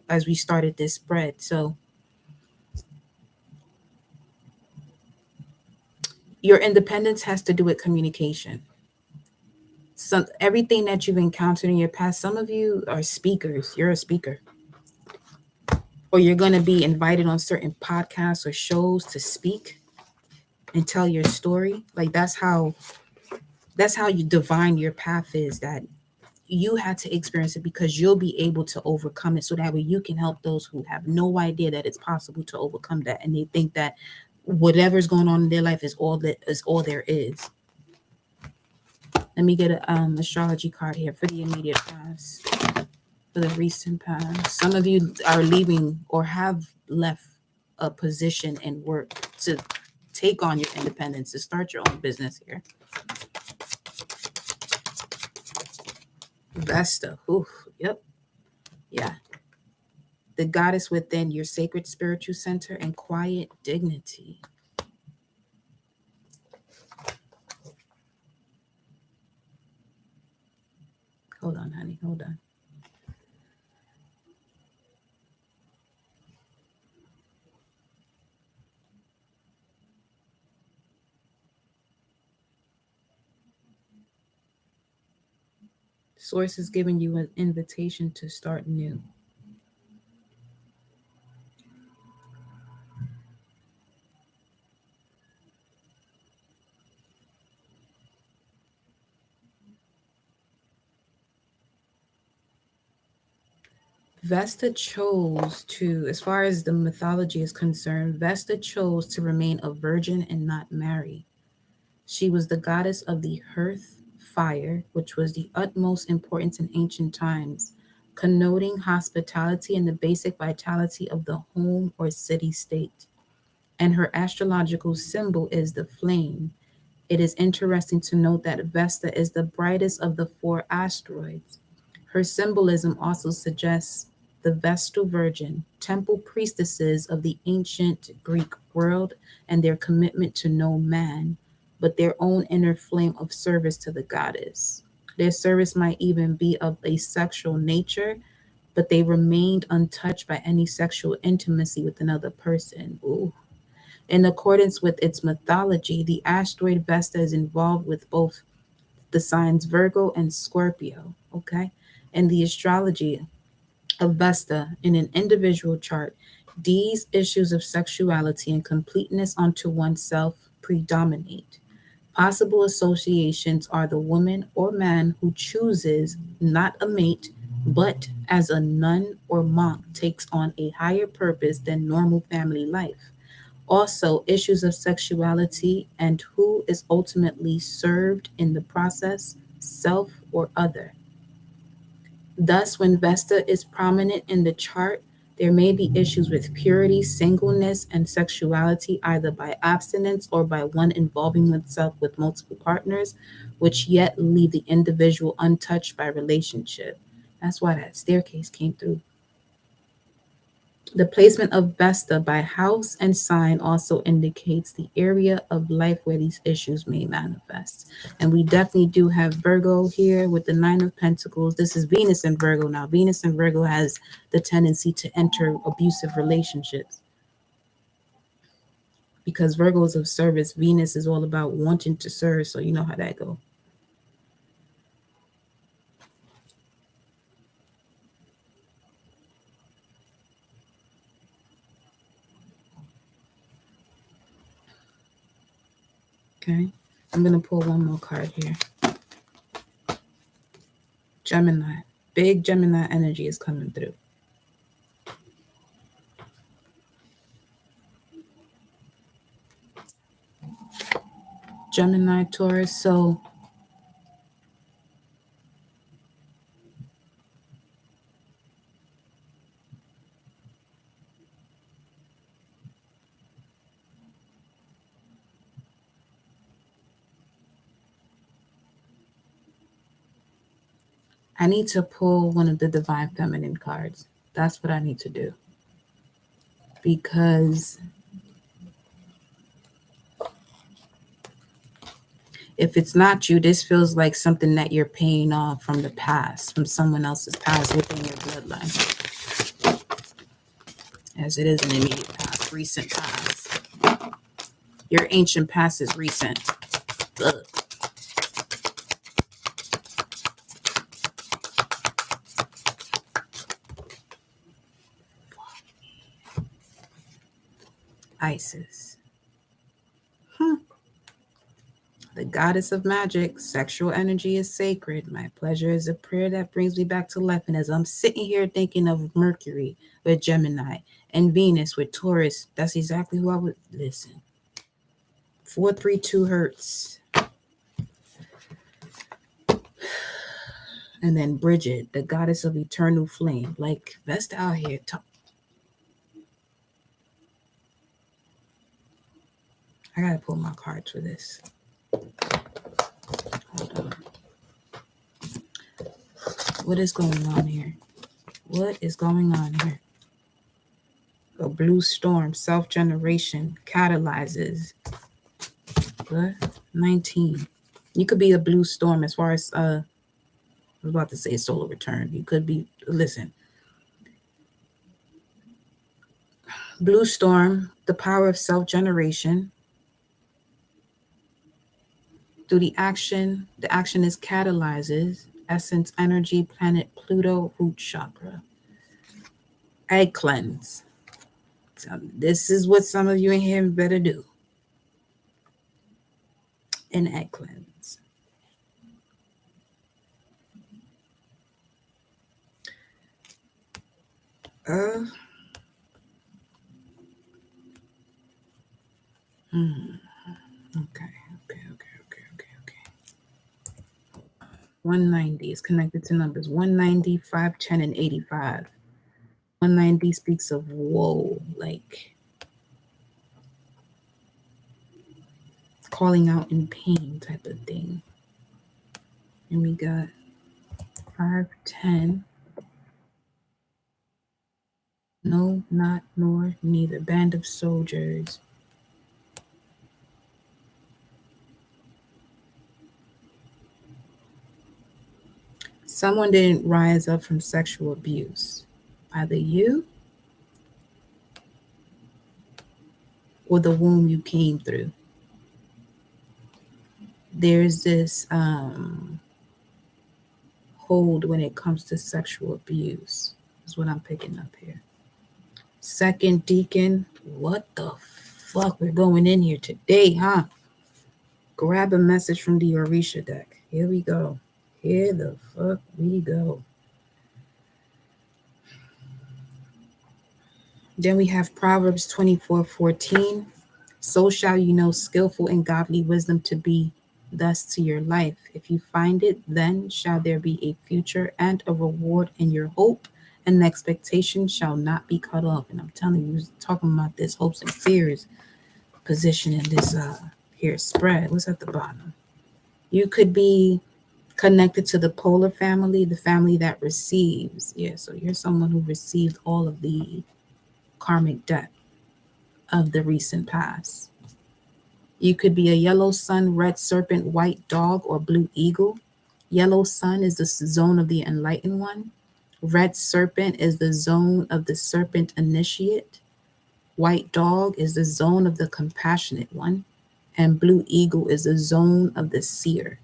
as we started this spread. So your independence has to do with communication. So everything that you've encountered in your past, some of you are speakers. You're a speaker. Or you're going to be invited on certain podcasts or shows to speak and tell your story. Like that's how you divine your path is, that you had to experience it because you'll be able to overcome it, so that way you can help those who have no idea that it's possible to overcome that, and they think that whatever's going on in their life is all there is. Let me get an astrology card here for the immediate past, for the recent past. Some of you are leaving or have left a position and work to take on your independence, to start your own business here. That stuff. Oof. Yep. Yeah. The goddess within, your sacred spiritual center, and quiet dignity. Hold on, honey. Hold on. Source is giving you an invitation to start new. Vesta chose to, as far as the mythology is concerned, Vesta chose to remain a virgin and not marry. She was the goddess of the hearth fire, which was the utmost importance in ancient times, connoting hospitality and the basic vitality of the home or city state. And her astrological symbol is the flame. It is interesting to note that Vesta is the brightest of the four asteroids. Her symbolism also suggests the Vestal Virgin, temple priestesses of the ancient Greek world, and their commitment to no man, but their own inner flame of service to the goddess. Their service might even be of a sexual nature, but they remained untouched by any sexual intimacy with another person. Ooh. In accordance with its mythology, the asteroid Vesta is involved with both the signs Virgo and Scorpio. Okay. And the astrology of Vesta in an individual chart, these issues of sexuality and completeness unto oneself predominate. Possible associations are the woman or man who chooses not a mate, but as a nun or monk takes on a higher purpose than normal family life. Also, issues of sexuality and who is ultimately served in the process, self or other. Thus, when Vesta is prominent in the chart, there may be issues with purity, singleness, and sexuality, either by abstinence or by one involving oneself with multiple partners, which yet leave the individual untouched by relationship. That's why that staircase came through. The placement of Vesta by house and sign also indicates the area of life where these issues may manifest. And we definitely do have Virgo here with the Nine of Pentacles. This is Venus in Virgo now. Venus in Virgo has the tendency to enter abusive relationships because Virgo is of service. Venus is all about wanting to serve. So you know how that goes. Okay. I'm going to pull one more card here. Gemini. Big Gemini energy is coming through. Gemini, Taurus. So I need to pull one of the Divine Feminine cards. That's what I need to do. Because if it's not you, this feels like something that you're paying off from the past, from someone else's past within your bloodline. As it is an immediate past, recent past. Your ancient past is recent. Ugh. Isis. The goddess of magic, sexual energy is sacred. My pleasure is a prayer that brings me back to life. And as I'm sitting here thinking of Mercury with Gemini and Venus with Taurus, that's exactly who I would listen. 432 hertz. And then Bridget, the goddess of eternal flame. Like, Vesta out here talk. I gotta pull my cards for this. Hold on. What is going on here? What is going on here? A blue storm, self-generation, catalyzes. What? 19. You could be a blue storm as far as I was about to say solar return. You could be, listen. Blue storm, the power of self-generation. Through the action is catalyzes. essence energy, planet Pluto, root chakra. Egg cleanse. So this is what some of you in here better do. An egg cleanse. Uh, okay. 190 is connected to numbers 190, 510, and 85. 190 speaks of woe, like calling out in pain type of thing. And we got 510. No, not, nor, neither. Band of soldiers. Someone didn't rise up from sexual abuse. Either you or the womb you came through. There's this hold when it comes to sexual abuse, is what I'm picking up here. Second deacon, what the fuck? We're going in here today, huh? Grab a message from the Orisha deck. Here we go. Here the fuck we go. Then we have Proverbs 24:14. So shall you know skillful and godly wisdom to be thus to your life. If you find it, then shall there be a future and a reward in your hope, and expectation shall not be cut off. And I'm telling you, talking about this hopes and fears position in this here spread. What's at the bottom? You could be connected to the polar family, the family that receives. Yeah, so you're someone who received all of the karmic debt of the recent past. You could be a yellow sun, red serpent, white dog, or blue eagle. Yellow sun is the zone of the enlightened one. Red serpent is the zone of the serpent initiate. White dog is the zone of the compassionate one. And blue eagle is the zone of the seer.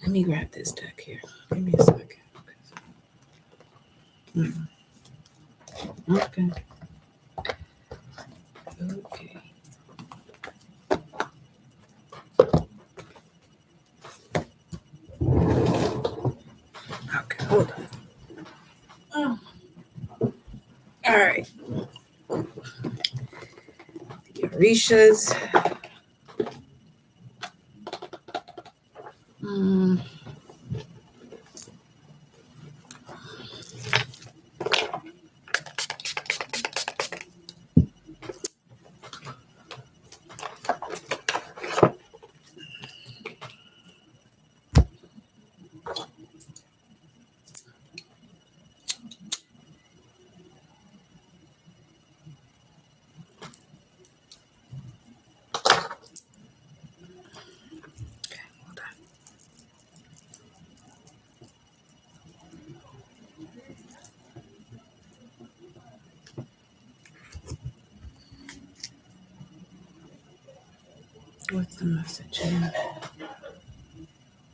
Let me grab this deck here. Give me a second. Okay. Okay. Okay, hold on. Oh. All right. The Orishas. What's the message here?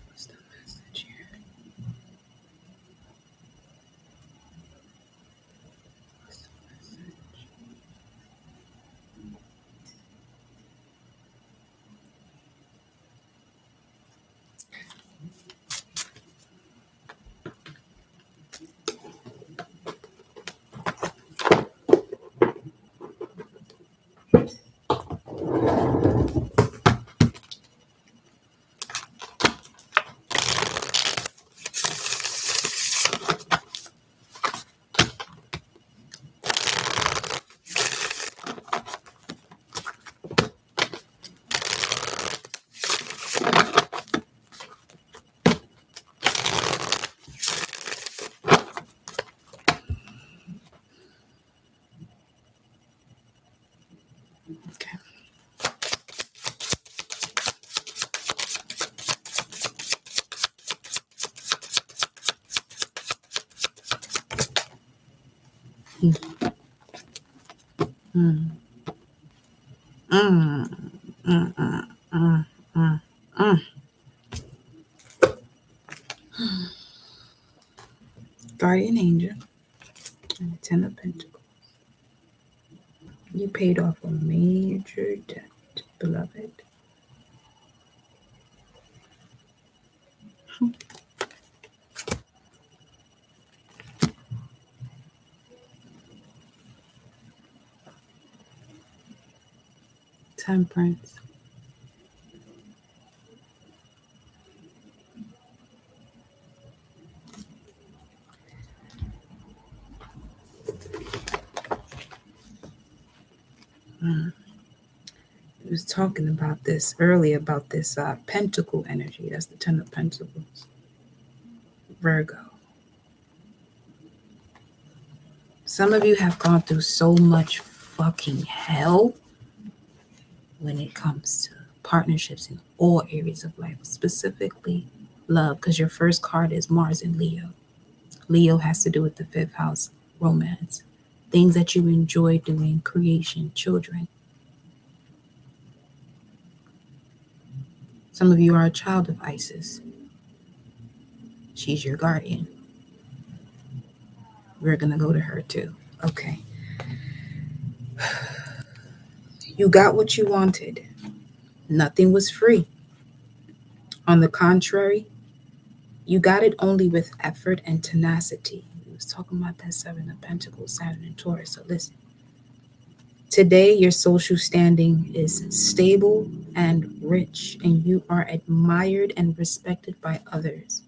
What's the message here? What's the message? Okay. Mm, mm, mm, mm, mm. Guardian angel and the Ten of Pentacles. You paid off a major debt, beloved. Temperance. Mm. I was talking about this earlier, about this pentacle energy. That's the Ten of Pentacles. Virgo. Some of you have gone through so much fucking hell when it comes to partnerships in all areas of life, specifically love, because your first card is Mars and Leo. Leo has to do with the fifth house, romance, things that you enjoy doing, creation, children. Some of you are a child of Isis. She's your guardian. We're going to go to her too. Okay. You got what you wanted. Nothing was free. On the contrary, you got it only with effort and tenacity. We was talking about that Seven of Pentacles, Saturn and Taurus. So listen. Today, your social standing is stable and rich, and you are admired and respected by others.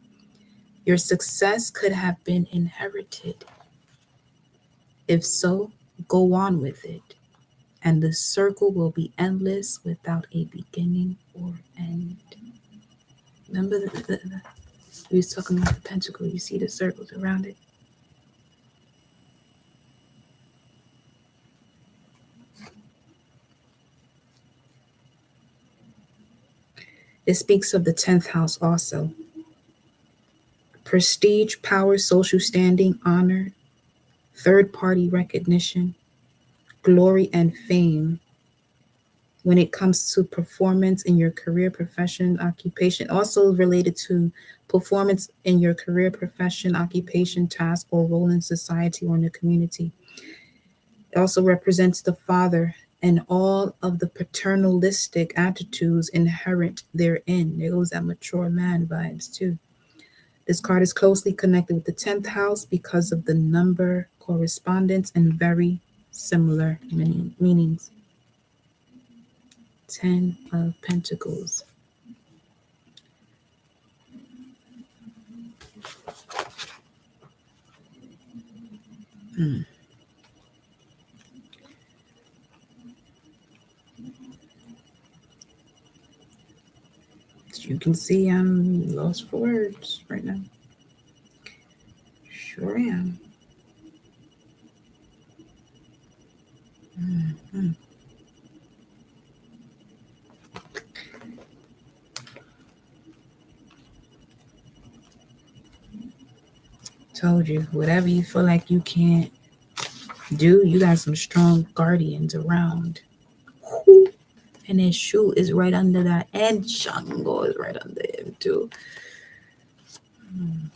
Your success could have been inherited. If so, go on with it, and the circle will be endless without a beginning or end. Remember, we was talking about the pentacle. You see the circles around it? It speaks of the 10th house also. Prestige, power, social standing, honor, third-party recognition, glory, and fame when it comes to performance in your career, profession, occupation, also related to performance in your career, profession, occupation, task, or role in society or in the community. It also represents the father and all of the paternalistic attitudes inherent therein. There goes that mature man vibes too. This card is closely connected with the 10th house because of the number correspondence and very similar meanings. 10 of Pentacles. Mm. As you can see, I'm lost for words right now. Sure am. Mm-hmm. Told you, whatever you feel like you can't do, you got some strong guardians around. And his shoe is right under that, and Shango is right under him too. Mm.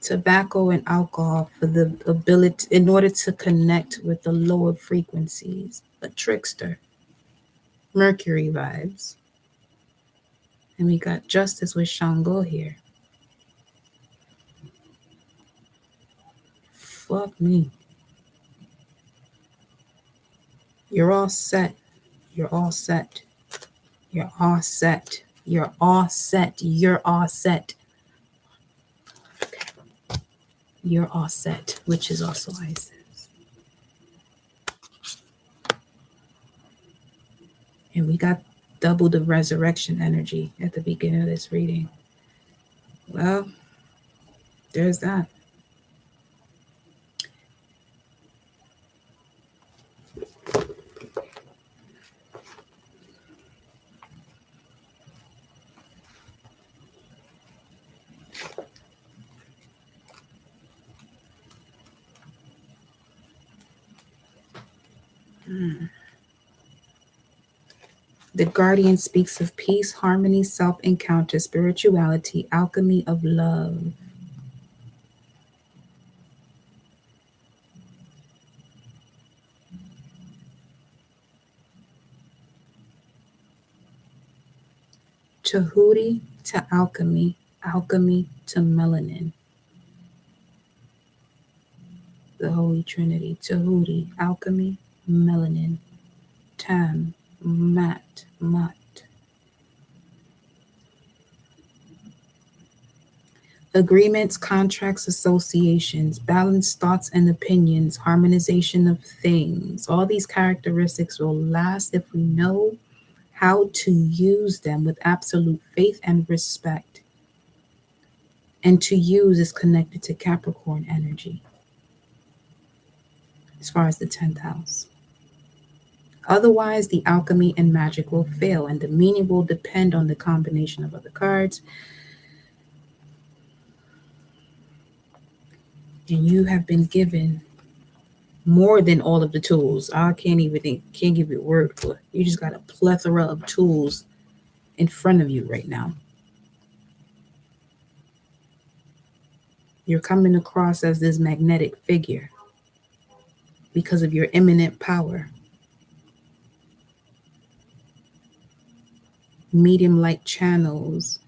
Tobacco and alcohol for the ability, in order to connect with the lower frequencies. A trickster. Mercury vibes. And we got justice with Shango here. Fuck me. You're all set. You're all set. You're all set. You're all set. You're all set. You're all set, which is also Isis. And we got double the resurrection energy at the beginning of this reading. Well, there's that. The Guardian speaks of peace, harmony, self encounter, spirituality, alchemy of love. Tahuti to alchemy, alchemy to melanin. The Holy Trinity. Tahuti, alchemy, melanin. Tam, mat, mat. Agreements, contracts, associations, balanced thoughts and opinions, harmonization of things. All these characteristics will last if we know how to use them with absolute faith and respect. And to use is connected to Capricorn energy as far as the 10th house. Otherwise, the alchemy and magic will fail, and the meaning will depend on the combination of other cards. And you have been given more than all of the tools. I can't give you a word for it. You just got a plethora of tools in front of you right now. You're coming across as this magnetic figure because of your eminent power. Medium-like channels.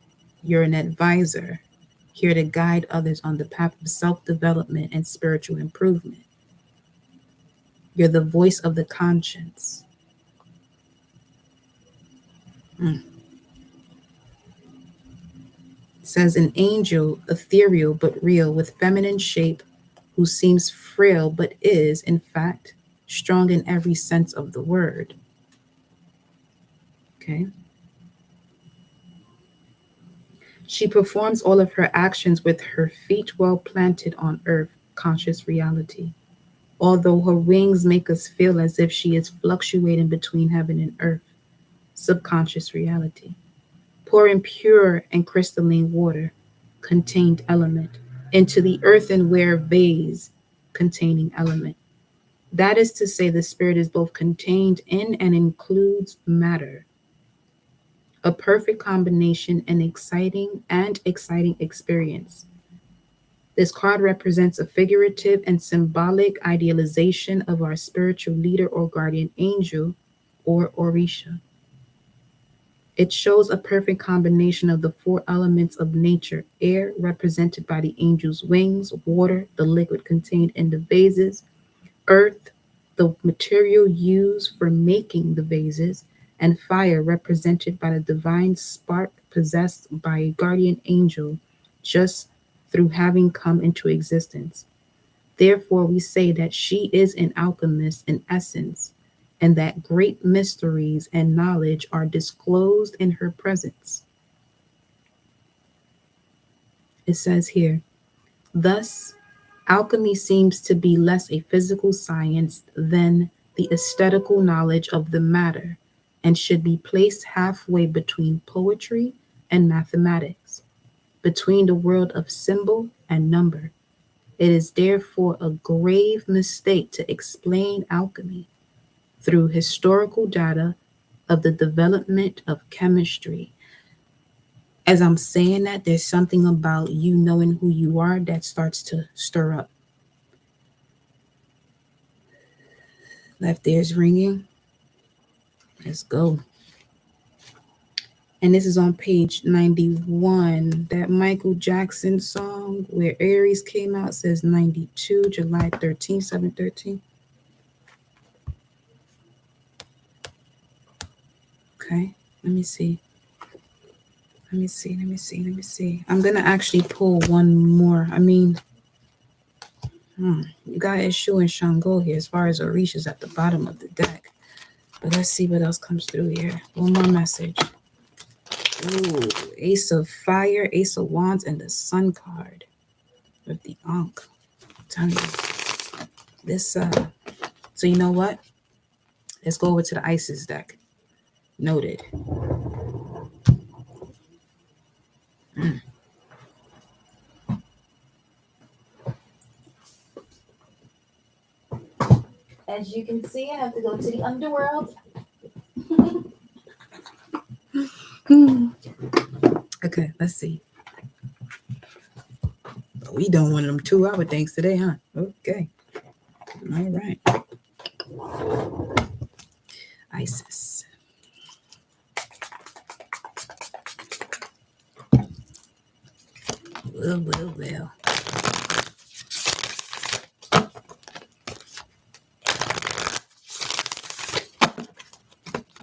You're an advisor, here to guide others on the path of self-development and spiritual improvement. You're the voice of the conscience. It says an angel, ethereal but real, with feminine shape, who seems frail but is, in fact, strong in every sense of the word. Okay. She performs all of her actions with her feet well planted on earth, conscious reality. Although her wings make us feel as if she is fluctuating between heaven and earth, subconscious reality. Pouring pure and crystalline water, contained element, into the earthenware vase containing element. That is to say, the spirit is both contained in and includes matter. A perfect combination and exciting experience. This card represents a figurative and symbolic idealization of our spiritual leader or guardian angel or Orisha. It shows a perfect combination of the four elements of nature: air, represented by the angel's wings; water, the liquid contained in the vases; earth, the material used for making the vases; and fire, represented by the divine spark possessed by a guardian angel just through having come into existence. Therefore, we say that she is an alchemist in essence, and that great mysteries and knowledge are disclosed in her presence. It says here, thus, alchemy seems to be less a physical science than the aesthetical knowledge of the matter, and should be placed halfway between poetry and mathematics, between the world of symbol and number. It is therefore a grave mistake to explain alchemy through historical data of the development of chemistry. As I'm saying that, there's something about you knowing who you are that starts to stir up. Left ear's ringing. Let's go. And this is on page 91. That Michael Jackson song where Aries came out says 92, July 13, 7/13. Okay, let me see. I'm going to actually pull one more. You got Eshu and Shango here as far as Orisha's at the bottom of the deck. But let's see what else comes through here. One more message. Ooh, Ace of Fire, Ace of Wands, and the Sun card with the Ankh. I'm telling you. This, so you know what? Let's go over to the Isis deck. Noted. As you can see, I have to go to the underworld. Okay, let's see. We done one of them 2-hour things today, huh? Okay. All right. Isis. Well.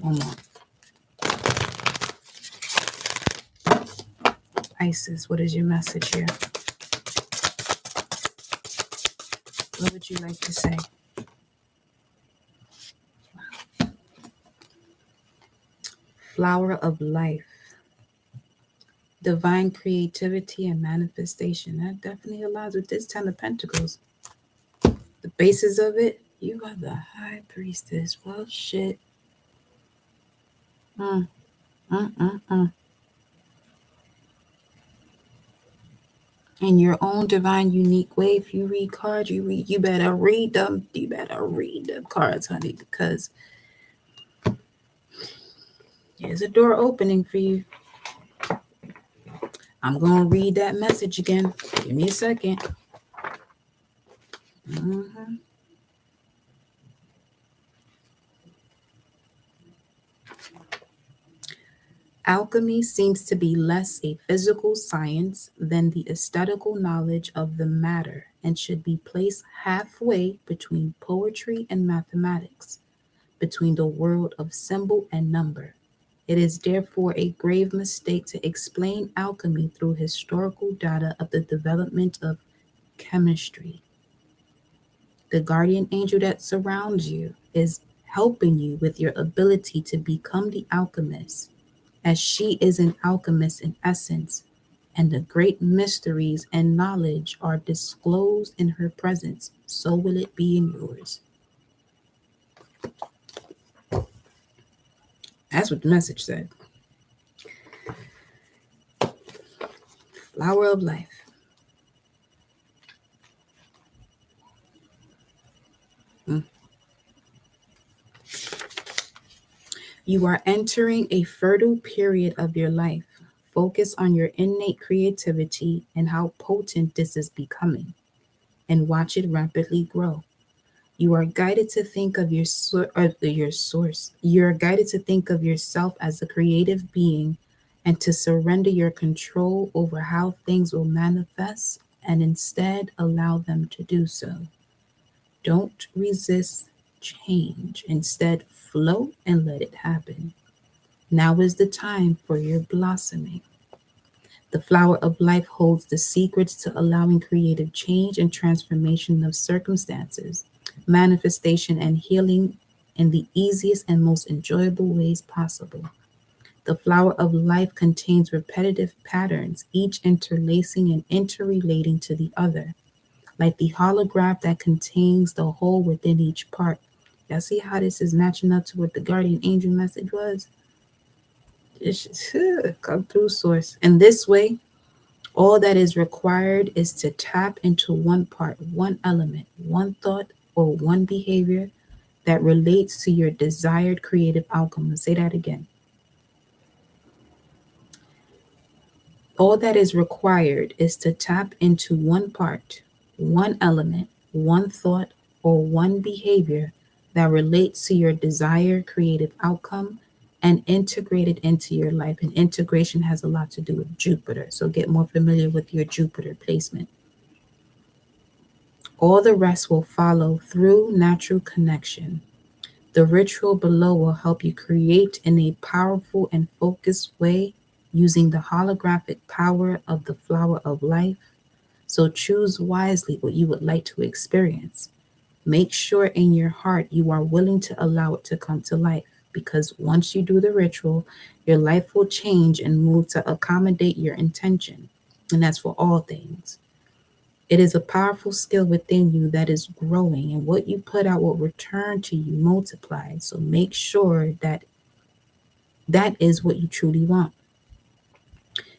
One more. Isis, what is your message here? What would you like to say? Flower of life. Divine creativity and manifestation. That definitely aligns with this 10 of Pentacles. The basis of it, you are the high priestess. Well, shit. Mm, mm, mm, mm. In your own divine, unique way, if you read cards, you better read them. You better read the cards, honey, because there's a door opening for you. I'm going to read that message again. Give me a second. Mm-hmm. Alchemy seems to be less a physical science than the aesthetical knowledge of the matter and should be placed halfway between poetry and mathematics, between the world of symbol and number. It is therefore a grave mistake to explain alchemy through historical data of the development of chemistry. The guardian angel that surrounds you is helping you with your ability to become the alchemist, as she is an alchemist in essence, and the great mysteries and knowledge are disclosed in her presence, so will it be in yours. That's what the message said. Flower of life. You are entering a fertile period of your life. Focus on your innate creativity and how potent this is becoming, and watch it rapidly grow. You are guided to think of your source. You are guided to think of yourself as a creative being and to surrender your control over how things will manifest and instead allow them to do so. Don't resist change. Instead, flow and let it happen. Now is the time for your blossoming. The flower of life holds the secrets to allowing creative change and transformation of circumstances, manifestation, and healing in the easiest and most enjoyable ways possible. The flower of life contains repetitive patterns, each interlacing and interrelating to the other, like the holograph that contains the whole within each part. Y'all see how this is matching up to what the guardian angel message was? It's just, come through, source. In this way, all that is required is to tap into one part, one element, one thought, or one behavior that relates to your desired creative outcome. I'll say that again. All that is required is to tap into one part, one element, one thought, or one behavior that relates to your desired creative outcome and integrate it into your life. And integration has a lot to do with Jupiter. So get more familiar with your Jupiter placement. All the rest will follow through natural connection. The ritual below will help you create in a powerful and focused way using the holographic power of the flower of life. So choose wisely what you would like to experience. Make sure in your heart you are willing to allow it to come to life, because once you do the ritual, your life will change and move to accommodate your intention. And that's for all things. It is a powerful skill within you that is growing, and what you put out will return to you multiplied. So make sure that that is what you truly want.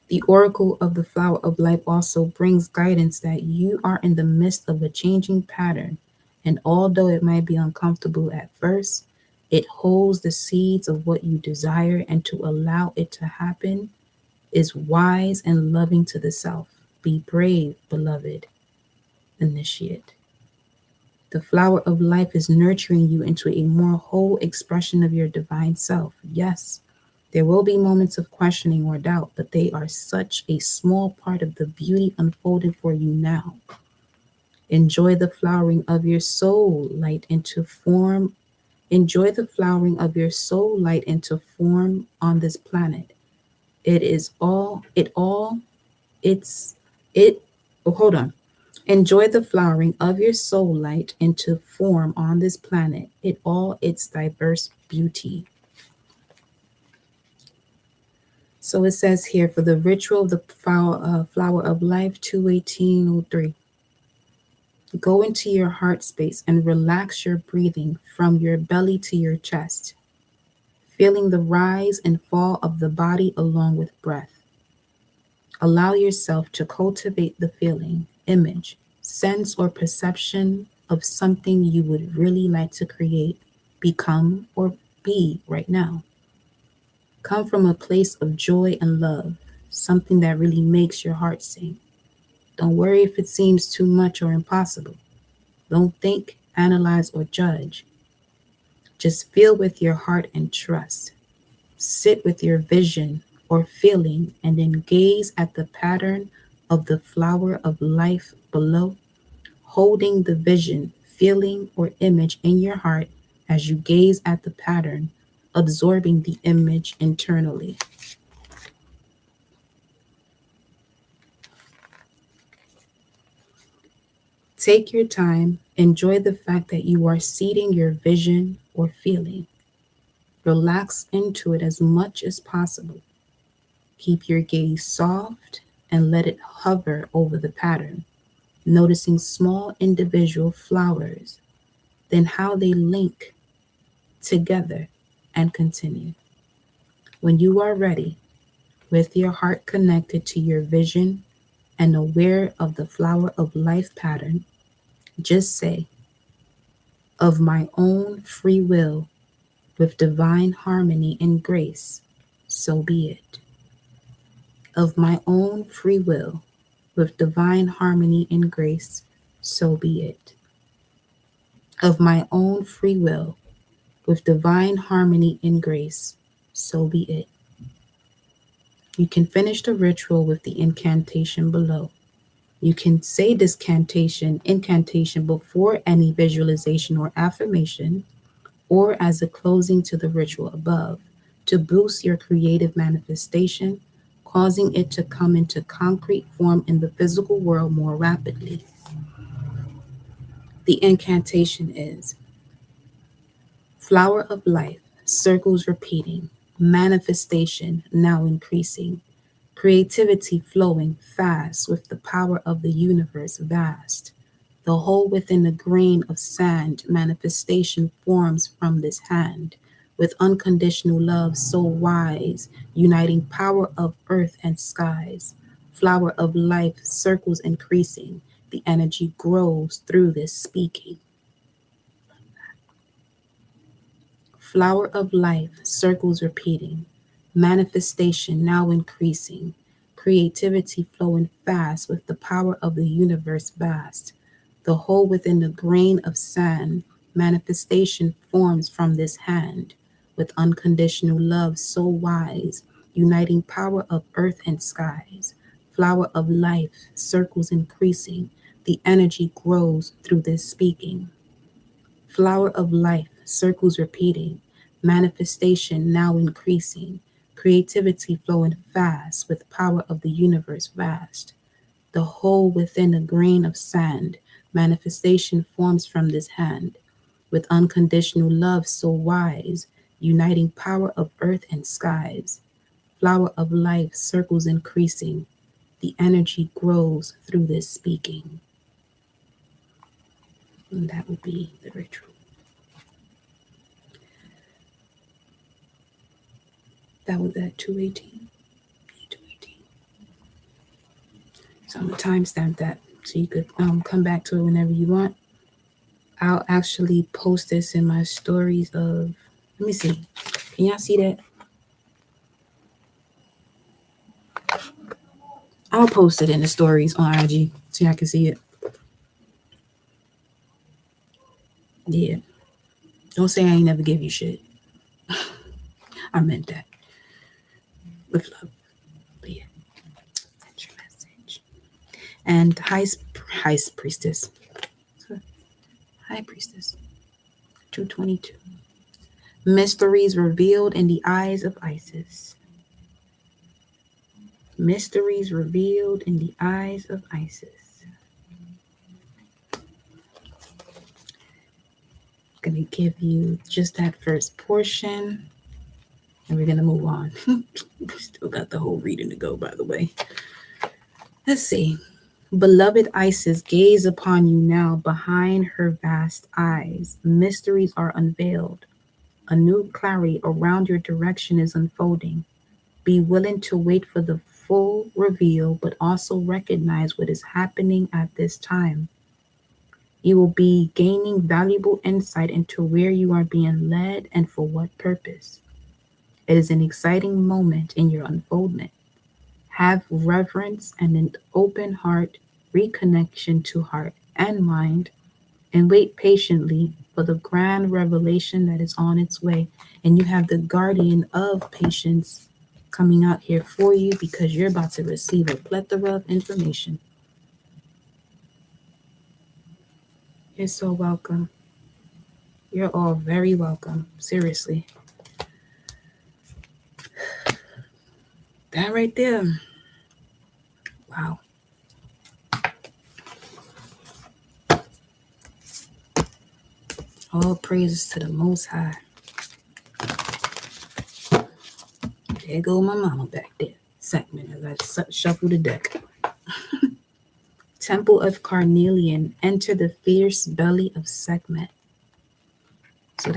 The oracle of the flower of life also brings guidance that you are in the midst of a changing pattern, And although it might be uncomfortable at first, it holds the seeds of what you desire, and to allow it to happen is wise and loving to the self. Be brave, beloved initiate. The flower of life is nurturing you into a more whole expression of your divine self. Yes, there will be moments of questioning or doubt, but they are such a small part of the beauty unfolding for you now. Enjoy the flowering of your soul light into form. Enjoy the flowering of your soul light into form on this planet. It is all, it all, it's, it, oh, hold on. Enjoy the flowering of your soul light into form on this planet, it all its diverse beauty. So it says here for the ritual of the flower of life 21803. Go into your heart space and relax your breathing from your belly to your chest, feeling the rise and fall of the body along with breath. Allow yourself to cultivate the feeling, image, sense, or perception of something you would really like to create, become, or be right now. Come from a place of joy and love, something that really makes your heart sing. Don't worry if it seems too much or impossible. Don't think, analyze, or judge. Just feel with your heart and trust. Sit with your vision or feeling and then gaze at the pattern of the flower of life below, holding the vision, feeling, or image in your heart as you gaze at the pattern, absorbing the image internally. Take your time, enjoy the fact that you are seeding your vision or feeling. Relax into it as much as possible. Keep your gaze soft and let it hover over the pattern, noticing small individual flowers, then how they link together and continue. When you are ready, with your heart connected to your vision and aware of the flower of life pattern, just say, of my own free will, with divine harmony and grace, so be it. Of my own free will, with divine harmony and grace, so be it. Of my own free will, with divine harmony and grace, so be it. You can finish the ritual with the incantation below. You can say this incantation before any visualization or affirmation, or as a closing to the ritual above, to boost your creative manifestation, causing it to come into concrete form in the physical world more rapidly. The incantation is flower of life, circles repeating, manifestation now increasing, creativity flowing fast with the power of the universe vast. The whole within a grain of sand, manifestation forms from this hand, with unconditional love so wise, uniting power of earth and skies. Flower of life, circles increasing, the energy grows through this speaking. Flower of life, circles repeating, manifestation now increasing, creativity flowing fast with the power of the universe vast. The whole within the grain of sand, manifestation forms from this hand, with unconditional love so wise, uniting power of earth and skies. Flower of life, circles increasing, the energy grows through this speaking. Flower of life, circles repeating, manifestation now increasing, creativity flowing fast with power of the universe vast. The whole within a grain of sand, manifestation forms from this hand, with unconditional love so wise, uniting power of earth and skies. Flower of life, circles increasing, the energy grows through this speaking. And that would be the ritual. That was at 2:18. 2:18. So I'm gonna timestamp that so you could come back to it whenever you want. I'll actually post this in my stories of, let me see. Can y'all see that? I'll post it in the stories on IG so y'all can see it. Yeah. Don't say I ain't never give you shit. I meant that with love. But yeah, that's your message. And high priestess. High priestess. 222. Mysteries revealed in the eyes of Isis. Mysteries revealed in the eyes of Isis. I'm going to give you just that first portion and we're going to move on. Still got the whole reading to go, by the way. Let's see. Beloved Isis, gaze upon you now behind her vast eyes. Mysteries are unveiled. A new clarity around your direction is unfolding. Be willing to wait for the full reveal, but also recognize what is happening at this time. You will be gaining valuable insight into where you are being led and for what purpose. It is an exciting moment in your unfoldment. Have reverence and an open heart, reconnection to heart and mind, and wait patiently for the grand revelation that is on its way. And you have the guardian of patience coming out here for you because you're about to receive a plethora of information. You're so welcome. You're all very welcome. Seriously. That right there. Wow. All praises to the Most High. There go my mama back there. Segment as I shuffle the deck. Temple of Carnelian, enter the fierce belly of Sekhmet.